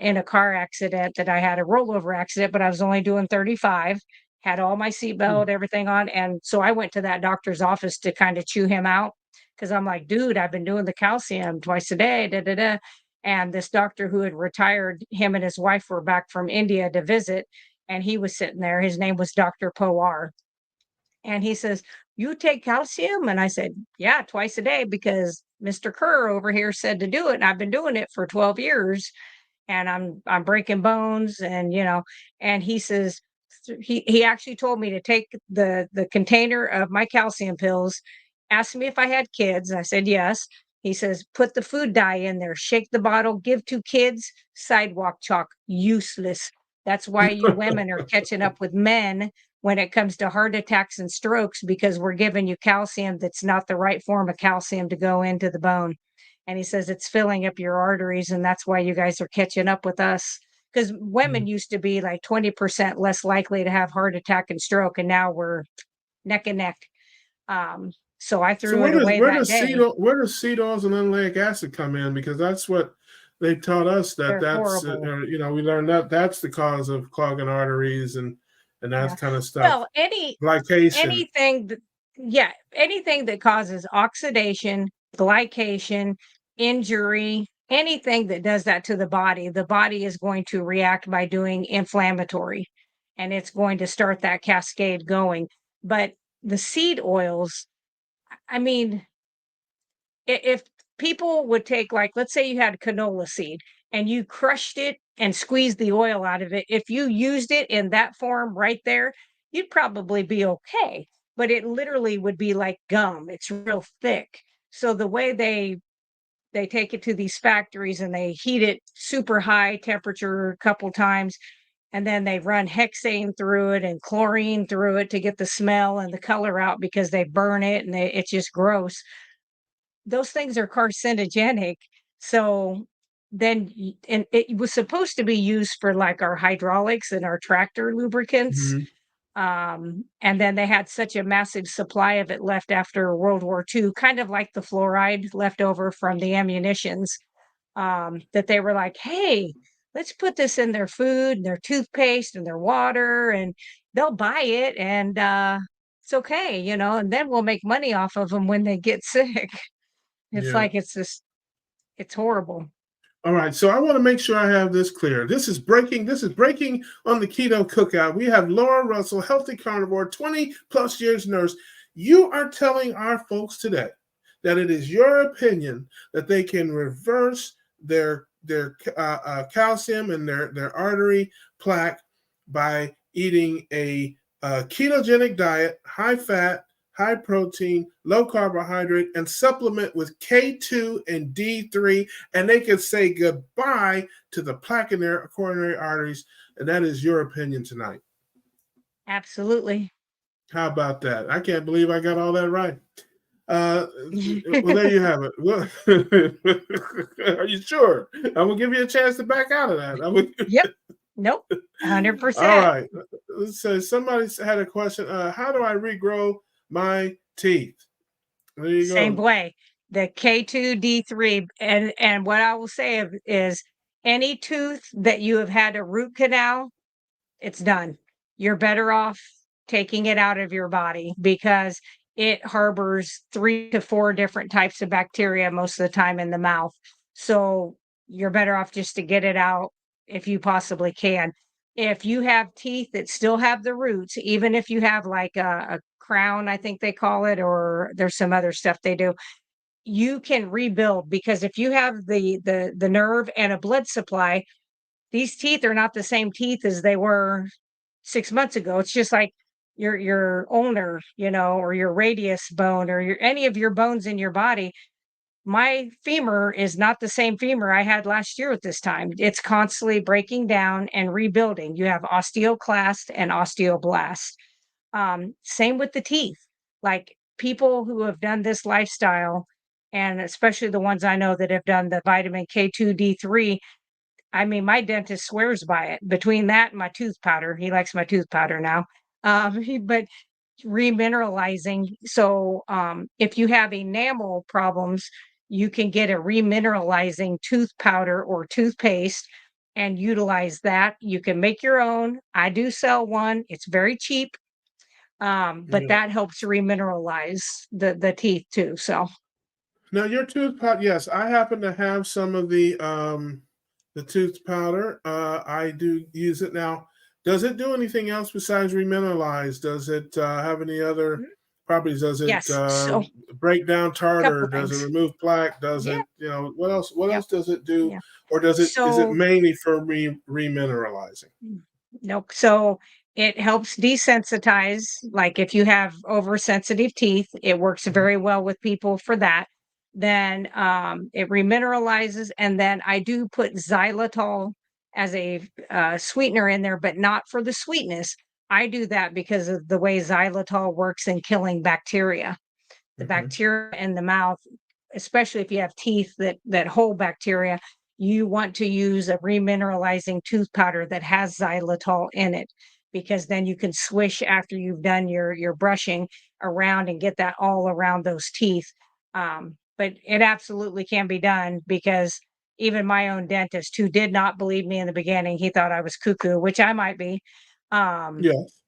in a car accident that I had a rollover accident, but I was only doing 35, had all my mm. seatbelt, everything on. And so I went to that doctor's office to kind of chew him out because I'm like, dude, I've been doing the calcium twice a day, da da da. And this doctor who had retired, him and his wife were back from India to visit, and he was sitting there. His name was Dr. Powar. And he says, "You take calcium?" And I said, "Yeah, twice a day because Mr. Kerr over here said to do it. And I've been doing it for 12 years and I'm breaking bones and and he says he actually told me to take the container of my calcium pills, asked me if I had kids. I said yes. He says, put the food dye in there, shake the bottle, give to kids, sidewalk chalk, useless. That's why you women are catching up with men when it comes to heart attacks and strokes because we're giving you calcium that's not the right form of calcium to go into the bone. And he says it's filling up your arteries, and that's why you guys are catching up with us. Because women Mm. used to be like 20% less likely to have heart attack and stroke, and now we're neck and neck. So I So threw it away that day. where does seed oils and linoleic acid come in? Because that's what they taught us They're that's horrible. we learned that that's the cause of clogging arteries and Yeah. that kind of stuff. Well, Glycation. anything that, yeah, anything that causes oxidation, glycation, injury, anything that does that to the body is going to react by doing inflammatory and it's going to start that cascade going. But the seed oils, I mean, if people would take, like, let's say you had canola seed and you crushed it and squeezed the oil out of it, if you used it in that form right there, you'd probably be okay. But it literally would be like gum. It's real thick. So the way they take it to these factories and they heat it super high temperature a couple times and then they run hexane through it and chlorine through it to get the smell and the color out because they burn it and it's just gross. Those things are carcinogenic. So and it was supposed to be used for like our hydraulics and our tractor lubricants. Mhm. And then they had such a massive supply of it left after World War II, kind of like the fluoride left over from the ammunitions, that they were like, hey, let's put this in their food and their toothpaste and their water, and they'll buy it. And it's okay, and then we'll make money off of them when they get sick. It's Yeah. like it's horrible. All right, so I want to make sure I have this clear. This is breaking. This is breaking on the Keto Cookout. We have Laura Russell, healthy carnivore, 20 plus years nurse. You are telling our folks today that it is your opinion that they can reverse their calcium and their artery plaque by eating a ketogenic diet, high fat, high protein, low carbohydrate, and supplement with K2 and D3, and they can say goodbye to the plaque in their coronary arteries. And that is your opinion tonight. Absolutely. How about that? I can't believe I got all that right. Well, there you have it. Well, are you sure? I'm gonna give you a chance to back out of that. Yep. Nope. All 100%. right. So somebody had a question. How do I regrow my teeth? There you Same go. way. The K2D3, and what I will say is any tooth that you have had a root canal, it's done. You're better off taking it out of your body because it harbors 3 to 4 different types of bacteria most of the time in the mouth. So you're better off just to get it out if you possibly can. If you have teeth that still have the roots, even if you have like a crown, I think they call it, or there's some other stuff they do, you can rebuild because if you have the nerve and a blood supply, these teeth are not the same teeth as they were 6 months ago. It's just like your ulnar, or your radius bone or your any of your bones in your body. My femur is not the same femur I had last year at this time. It's constantly breaking down and rebuilding. You have osteoclast and osteoblast. Same with the teeth. Like people who have done this lifestyle, and especially the ones I know that have done the vitamin K2, D3, I mean, my dentist swears by it. Between that and my tooth powder, he likes my tooth powder now. But remineralizing. So, if you have enamel problems, you can get a remineralizing tooth powder or toothpaste and utilize that. You can make your own. I do sell one. It's very cheap. But Yeah. that helps remineralize the teeth too. So, Now your tooth powder. Yes, I happen to have some of the tooth powder. I do use it now. Does it do anything else besides remineralize? Does it have any other mm, properties? Does it yes. So, break down tartar? couple Does it things. remove plaque? Does Yeah. it, what else? What Yep. else does it do? Yeah. Or is it So, mainly for remineralizing? nope. So it helps desensitize. Like if you have oversensitive teeth, it works Mhm. very well with people for that. Then it remineralizes, and then I do put xylitol as a sweetener in there, but not for the sweetness. I do that because of the way xylitol works in killing bacteria. The Mhm. bacteria in the mouth, especially if you have teeth that hold bacteria, you want to use a remineralizing tooth powder that has xylitol in it because then you can swish after you've done your brushing around and get that all around those teeth. But it absolutely can be done because even my own dentist, who did not believe me in the beginning, he thought I was cuckoo, which I might be. Um, Yes.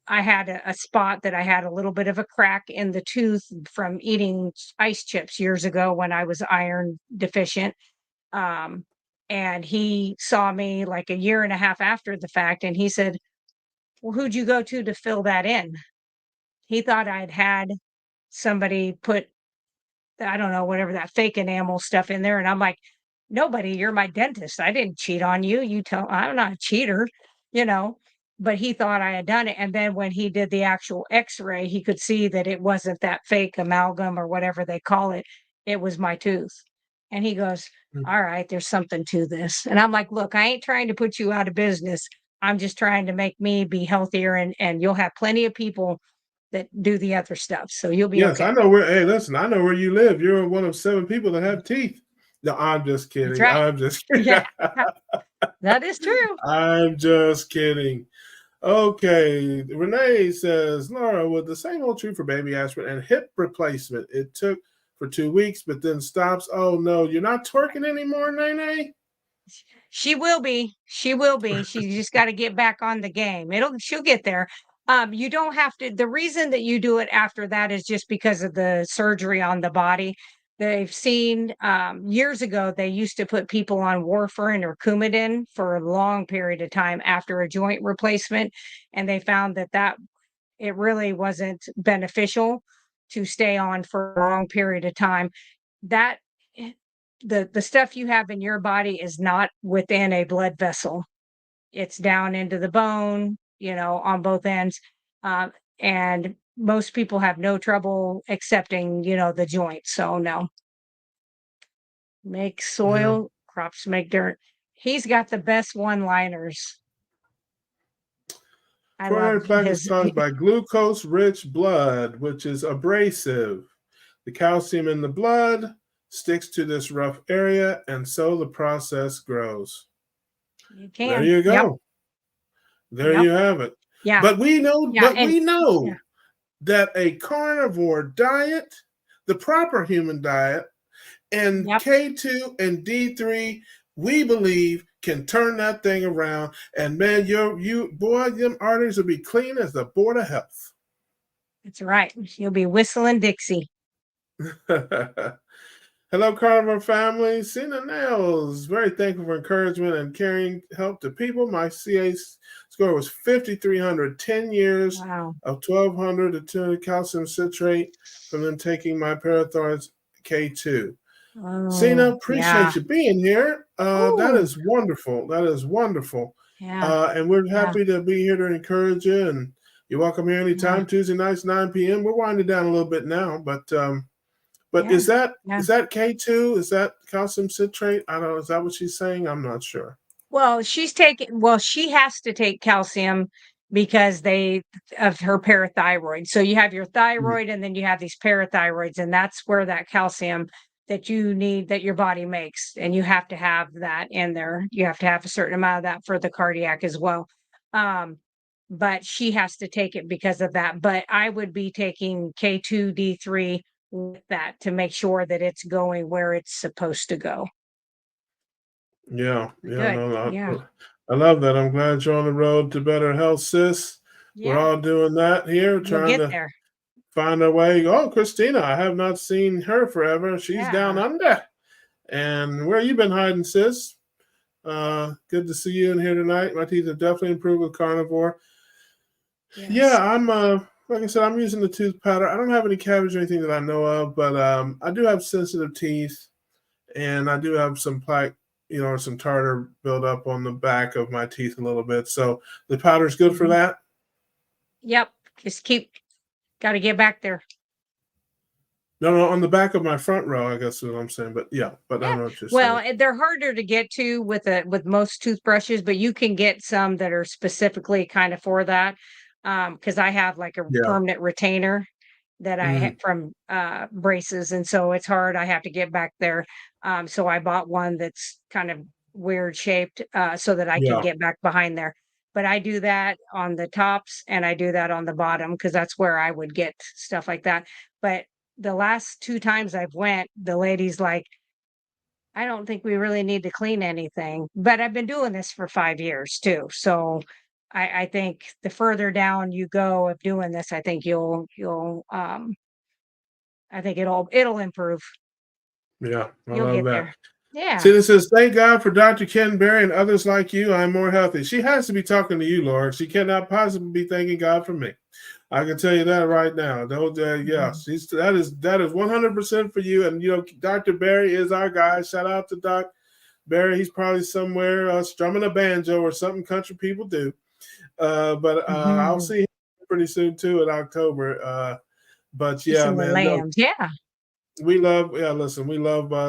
I had a spot that I had a little bit of a crack in the tooth from eating ice chips years ago when I was iron deficient. Um, and he saw me like a year and a half after the fact, and he said, "Well, who'd you go to fill that in?" He thought I'd had somebody put, I don't know, whatever that fake enamel stuff in there. And I'm like, nobody, you're my dentist. I didn't cheat on you. I'm not a cheater, you know. But he thought I had done it. And then when he did the actual x-ray, he could see that it wasn't that fake amalgam or whatever they call it. It was my tooth. And he goes, Mm. all right, there's something to this. And I'm like, look, I ain't trying to put you out of business. I'm just trying to make me be healthier and you'll have plenty of people that do the other stuff. So you'll be Yes, I okay. know where. Hey, listen, I know where you live. You're one of 7 people that have teeth. No, I'm just That's kidding. right. I'm just Yeah, kidding. that is true. I'm just kidding. Okay, Renee says, Laura, with the same old true for baby aspirin and hip replacement, it took for 2 weeks, but then stops. Oh no, you're not twerking anymore, Nene? She will be. She will be. She just got to get back on the game. She'll get there. You don't have to. The reason that you do it after that is just because of the surgery on the body. They've seen years ago, they used to put people on warfarin or Coumadin for a long period of time after a joint replacement. And they found that it really wasn't beneficial to stay on for a long period of time. That eh, the stuff you have in your body is not within a blood vessel. It's down into the bone, on both ends. Um, and most people have no trouble accepting, the joint. So no, make Yeah. soil, crops make dirt. He's got the best one-liners. I love Coronary plaque is his. caused by glucose-rich blood, which is abrasive. The calcium in the blood sticks to this rough area, and so the process grows. You There can. you Yep. go. There Yep. you have it. Yeah. But we know, Yeah. And yeah. that a carnivore diet, the proper human diet, and Yep. K2 and D3, we believe can turn that thing around. And man, boy, them arteries will be clean as the Board of Health. That's right. You'll be whistling Dixie. Hello, Carnival family. Cena Nails. Very thankful for encouragement and carrying help to people. My CA score was 5,300. 10 years Wow. of 1,200 to 200 calcium citrate from them taking my Parathorns K2. Cena, Oh, appreciate you being here. That Ooh. is wonderful. That is wonderful. Yeah. And we're Yeah. happy to be here to encourage you. And you're welcome here anytime. Yeah. Tuesday nights, 9 p.m. We're winding down a little bit now, but Yeah. is that Yeah. K2? Is that calcium citrate? I don't know. Is that what she's saying? I'm not sure. Well, she has to take calcium because of her parathyroid. So you have your thyroid and then you have these parathyroids, and that's where that calcium that you need, that your body makes, and you have to have that in there. You have to have a certain amount of that for the cardiac as well. But she has to take it because of that. But I would be taking K2 D3 with that to make sure that it's going where it's supposed to go. Yeah. Good. No. Yeah. I love that. I'm glad you're on the road to better health, sis. We're Yeah. all doing that here, We'll trying get to there. find our way. Oh, Christina, I have not seen her forever. She's down Yeah. under. And where you been hiding, sis? Good to see you in here tonight. My teeth have definitely improved with carnivore. Yes. Yeah, I'm like I said, I'm using the tooth powder. I don't have any cavities or anything that I know of, but I do have sensitive teeth, and I do have some plaque, or some tartar buildup on the back of my teeth a little bit. So the powder's good for that. Yep. Just got to get back there. No, on the back of my front row, I guess is what I'm saying. But yeah, but I Yeah. know what you're Well, saying. they're harder to get to with most toothbrushes, but you can get some that are specifically kind of for that. Because I have like a Yeah. permanent retainer that I had from braces, and so it's hard. I have to get back there. So I bought one that's kind of weird shaped so that I can Yeah. get back behind there. But I do that on the tops and I do that on the bottom because that's where I would get stuff like that. But the last 2 times I've went, the lady's like, "I don't think we really need to clean anything." But I've been doing this for 5 years too. So I think the further down you go of doing this, I think I think it'll improve. Yeah. I You'll love get that. there. Yeah. Tina says, thank God for Dr. Ken Berry and others like you. I'm more healthy. She has to be talking to you, Lord. She cannot possibly be thanking God for me. I can tell you that right now. Yeah, that is 100% for you. And Dr. Berry is our guy. Shout out to Doc Berry. He's probably somewhere strumming a banjo or something country people do. But I'll see him pretty soon too in October. But yeah, Some man, no, lambs. Yeah. we love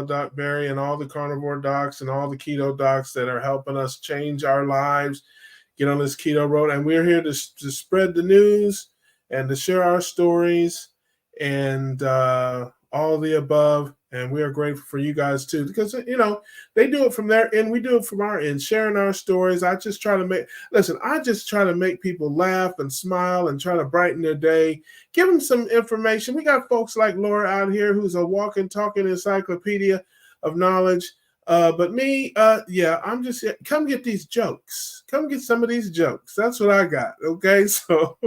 Doc Berry and all the carnivore docs and all the keto docs that are helping us change our lives, get on this keto road. And we're here to spread the news and to share our stories and all the above. And we are grateful for you guys too, because they do it from their end, we do it from our end, sharing our stories. I just try to make people laugh and smile and try to brighten their day. Give them some information. We got folks like Laura out here who's a walking, talking encyclopedia of knowledge. But me, I'm just come get these jokes. Come get some of these jokes. That's what I got. Okay, so,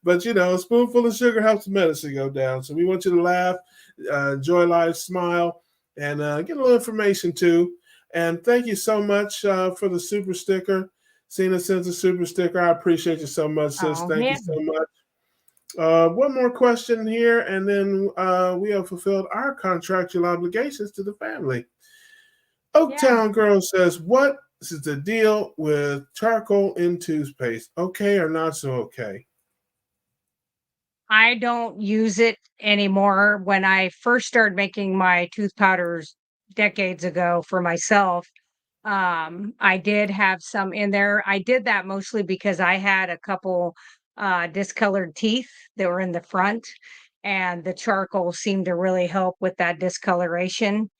but a spoonful of sugar helps the medicine go down. So we want you to laugh, enjoy life, smile, and get a little information too. And thank you so much for the super sticker. Cena sends a super sticker. I appreciate you so much, sis. Thank you so much. One more question here, and then we have fulfilled our contractual obligations to the family. Oaktown Girl says, what is the deal with charcoal in toothpaste? Okay or not so okay? I don't use it anymore. When I first started making my tooth powders decades ago for myself, I did have some in there. I did that mostly because I had a couple discolored teeth that were in the front, and the charcoal seemed to really help with that discoloration.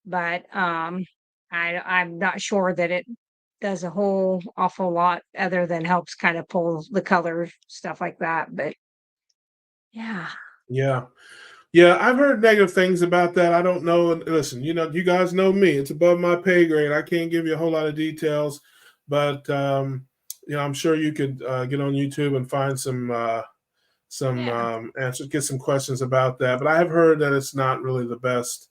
But I'm not sure that it does a whole awful lot other than helps kind of pull the color, stuff like that. But yeah. Yeah. Yeah, I've heard negative things about that. I don't know. And listen, you guys know me. It's above my pay grade. I can't give you a whole lot of details, but I'm sure you could get on YouTube and find some Yeah. answers, get some questions about that. But I have heard that it's not really the best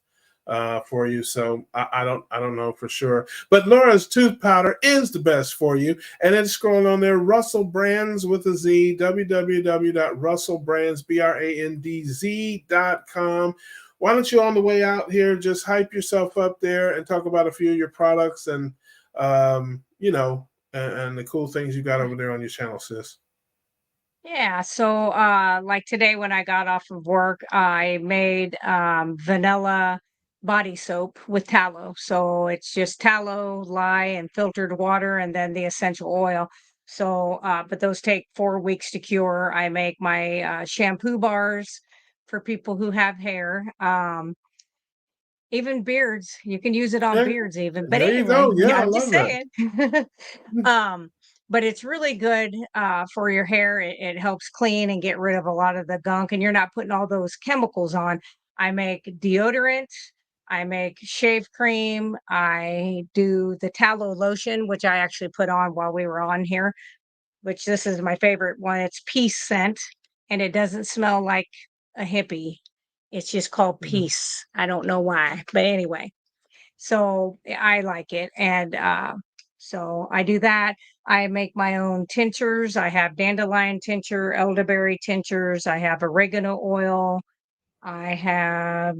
for you. So I don't know for sure. But Laura's tooth powder is the best for you, and it's scrolling on there. Russell Brands with a Z. www.russellbrands.com. Why don't you, on the way out here, just hype yourself up there and talk about a few of your products and and the cool things you got over there on your channel, sis. Yeah, so like today when I got off of work, I made vanilla body soap with tallow. So it's just tallow, lye, and filtered water, and then the essential oil. So, but those take 4 weeks to cure. I make my shampoo bars for people who have hair. Even beards, you can use it on Okay, beards even. But there you anyway, go. Yeah, I I'm just love that. saying. um, but it's really good for your hair. It helps clean and get rid of a lot of the gunk, and you're not putting all those chemicals on. I make deodorant. I make shave cream. I do the tallow lotion, which I actually put on while we were on here, which this is my favorite one. It's peace scent, and it doesn't smell like a hippie. It's just called Mhm. peace. I don't know why, but anyway. So I like it, and so I do that. I make my own tinctures. I have dandelion tincture, elderberry tinctures. I have oregano oil. I have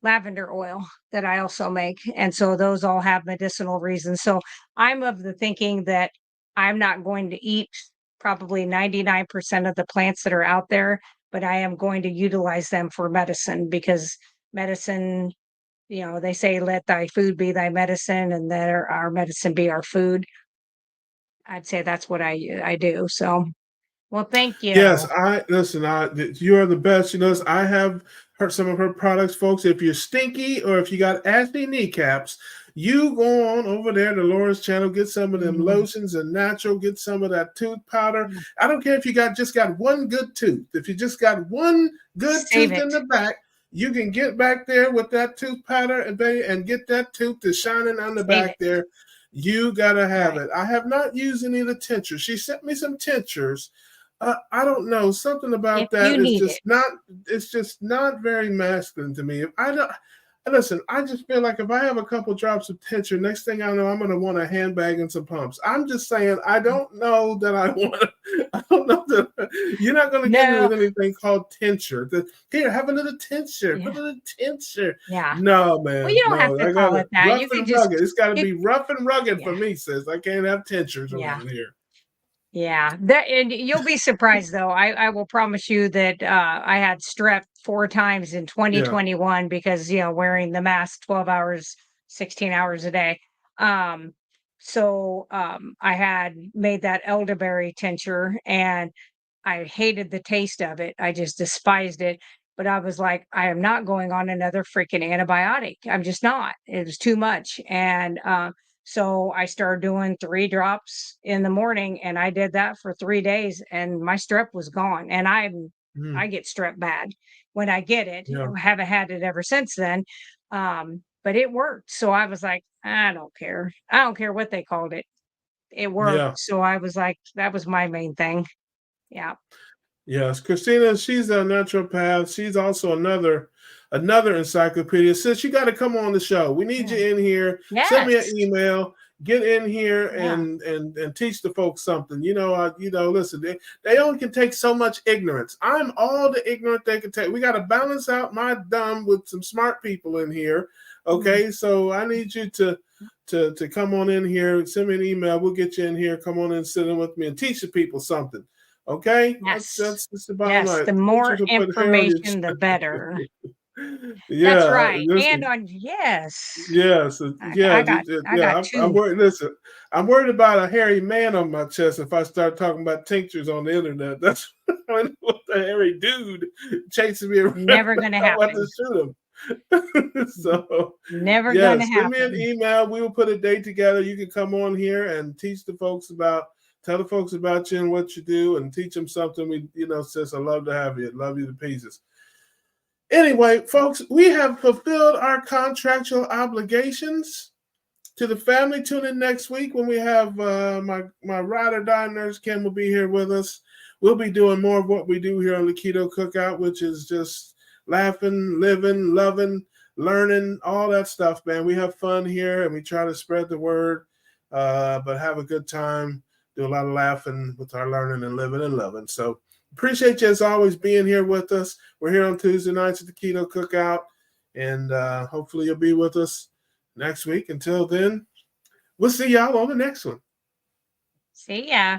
lavender oil that I also make. And so those all have medicinal reasons. So I'm of the thinking that I'm not going to eat probably 99% of the plants that are out there, but I am going to utilize them for medicine because medicine, they say, let thy food be thy medicine and let our medicine be our food. I'd say that's what I do. So, well, thank Yes, you. I listen. You are the best. I have heard some of her products, folks. If you're stinky or if you got ashy kneecaps, you go on over there to Laura's channel, get some of them Mhm. lotions and natural, get some of that tooth powder. Yeah. I don't care if you just got one good tooth. If you just got one good Save tooth it. in the back, you can get back there with that tooth powder and get that tooth to shining on the Save back it. there. You gotta have Right. it. I have not used any of the tinctures. She sent me some tinctures. I don't know. Something If about that you is need just it. not. It's just not very masculine to me. If I don't listen, I just feel like if I have a couple drops of tincture, next thing I know, I'm going to want a handbag and some pumps. I'm just saying. I don't know that I want. I don't know that you're not going to get me No. with anything called tincture. Here, have a little tincture. Put Yeah. a little tincture. Yeah. No, Well, man. you don't have No, to I got call it it that. rough You could and just rugged. It's got to you be rough and rugged for yeah. me, sis. I can't have tinctures Yeah. around here. Yeah. That and you'll be surprised though. I will promise you that I had strep 4 times in Yeah. 2021 because, wearing the mask 12 hours, 16 hours a day. Um I had made that elderberry tincture and I hated the taste of it. I just despised it. But I was like, I am not going on another freaking antibiotic. I'm just not. It was too much. And so I started doing 3 drops in the morning, and I did that for 3 days, and my strep was gone. And I Mm, get strep bad when I get it. yeah. I haven't had it ever since then. But it worked. So I was like, I don't care. I don't care what they called it. It worked. Yeah. So I was like, that was my main thing. Yeah. Yes, Christina, she's a naturopath. She's also another encyclopedia. Sis, you got to come on the show. We need you Yeah. in here. Send me an Yes. email. Get in here Yeah. and teach the folks something. Listen, they only can take so much ignorance. I'm all the ignorant they can take. We got to balance out my dumb with some smart people in here. Mm. Okay, so I need you to come on in here. Send me an email. We'll get you in here. Come on and sit in with me and teach the people something. Okay, Yes. that's the bottom Yes. line. The Teach more you to put hair on your information, the better. That's Yeah, right. And listen. on yes. Yes, I got yeah. I'm 2. worried. Listen, I'm worried about a hairy man on my chest if I start talking about tinctures on the internet. That's what a hairy dude chasing me around. Never gonna I want to happen. shoot him. So, Never gonna yes, send me an happen. email. We will put a date together. You can come on here and teach the folks tell the folks about you and what you do, and teach them something. Sis, I love to have you. Love you to pieces. Anyway, folks, we have fulfilled our contractual obligations to the family. Tune in next week when we have my ride or die nurse Kim will be here with us. We'll be doing more of what we do here on the Keto Cookout, which is just laughing, living, loving, learning, all that stuff, man. We have fun here and we try to spread the word, but have a good time, do a lot of laughing with our learning and living and loving. So appreciate you as always being here with us. We're here on Tuesday nights at the Keto Cookout, and hopefully you'll be with us next week. Until then, we'll see y'all on the next one. See ya.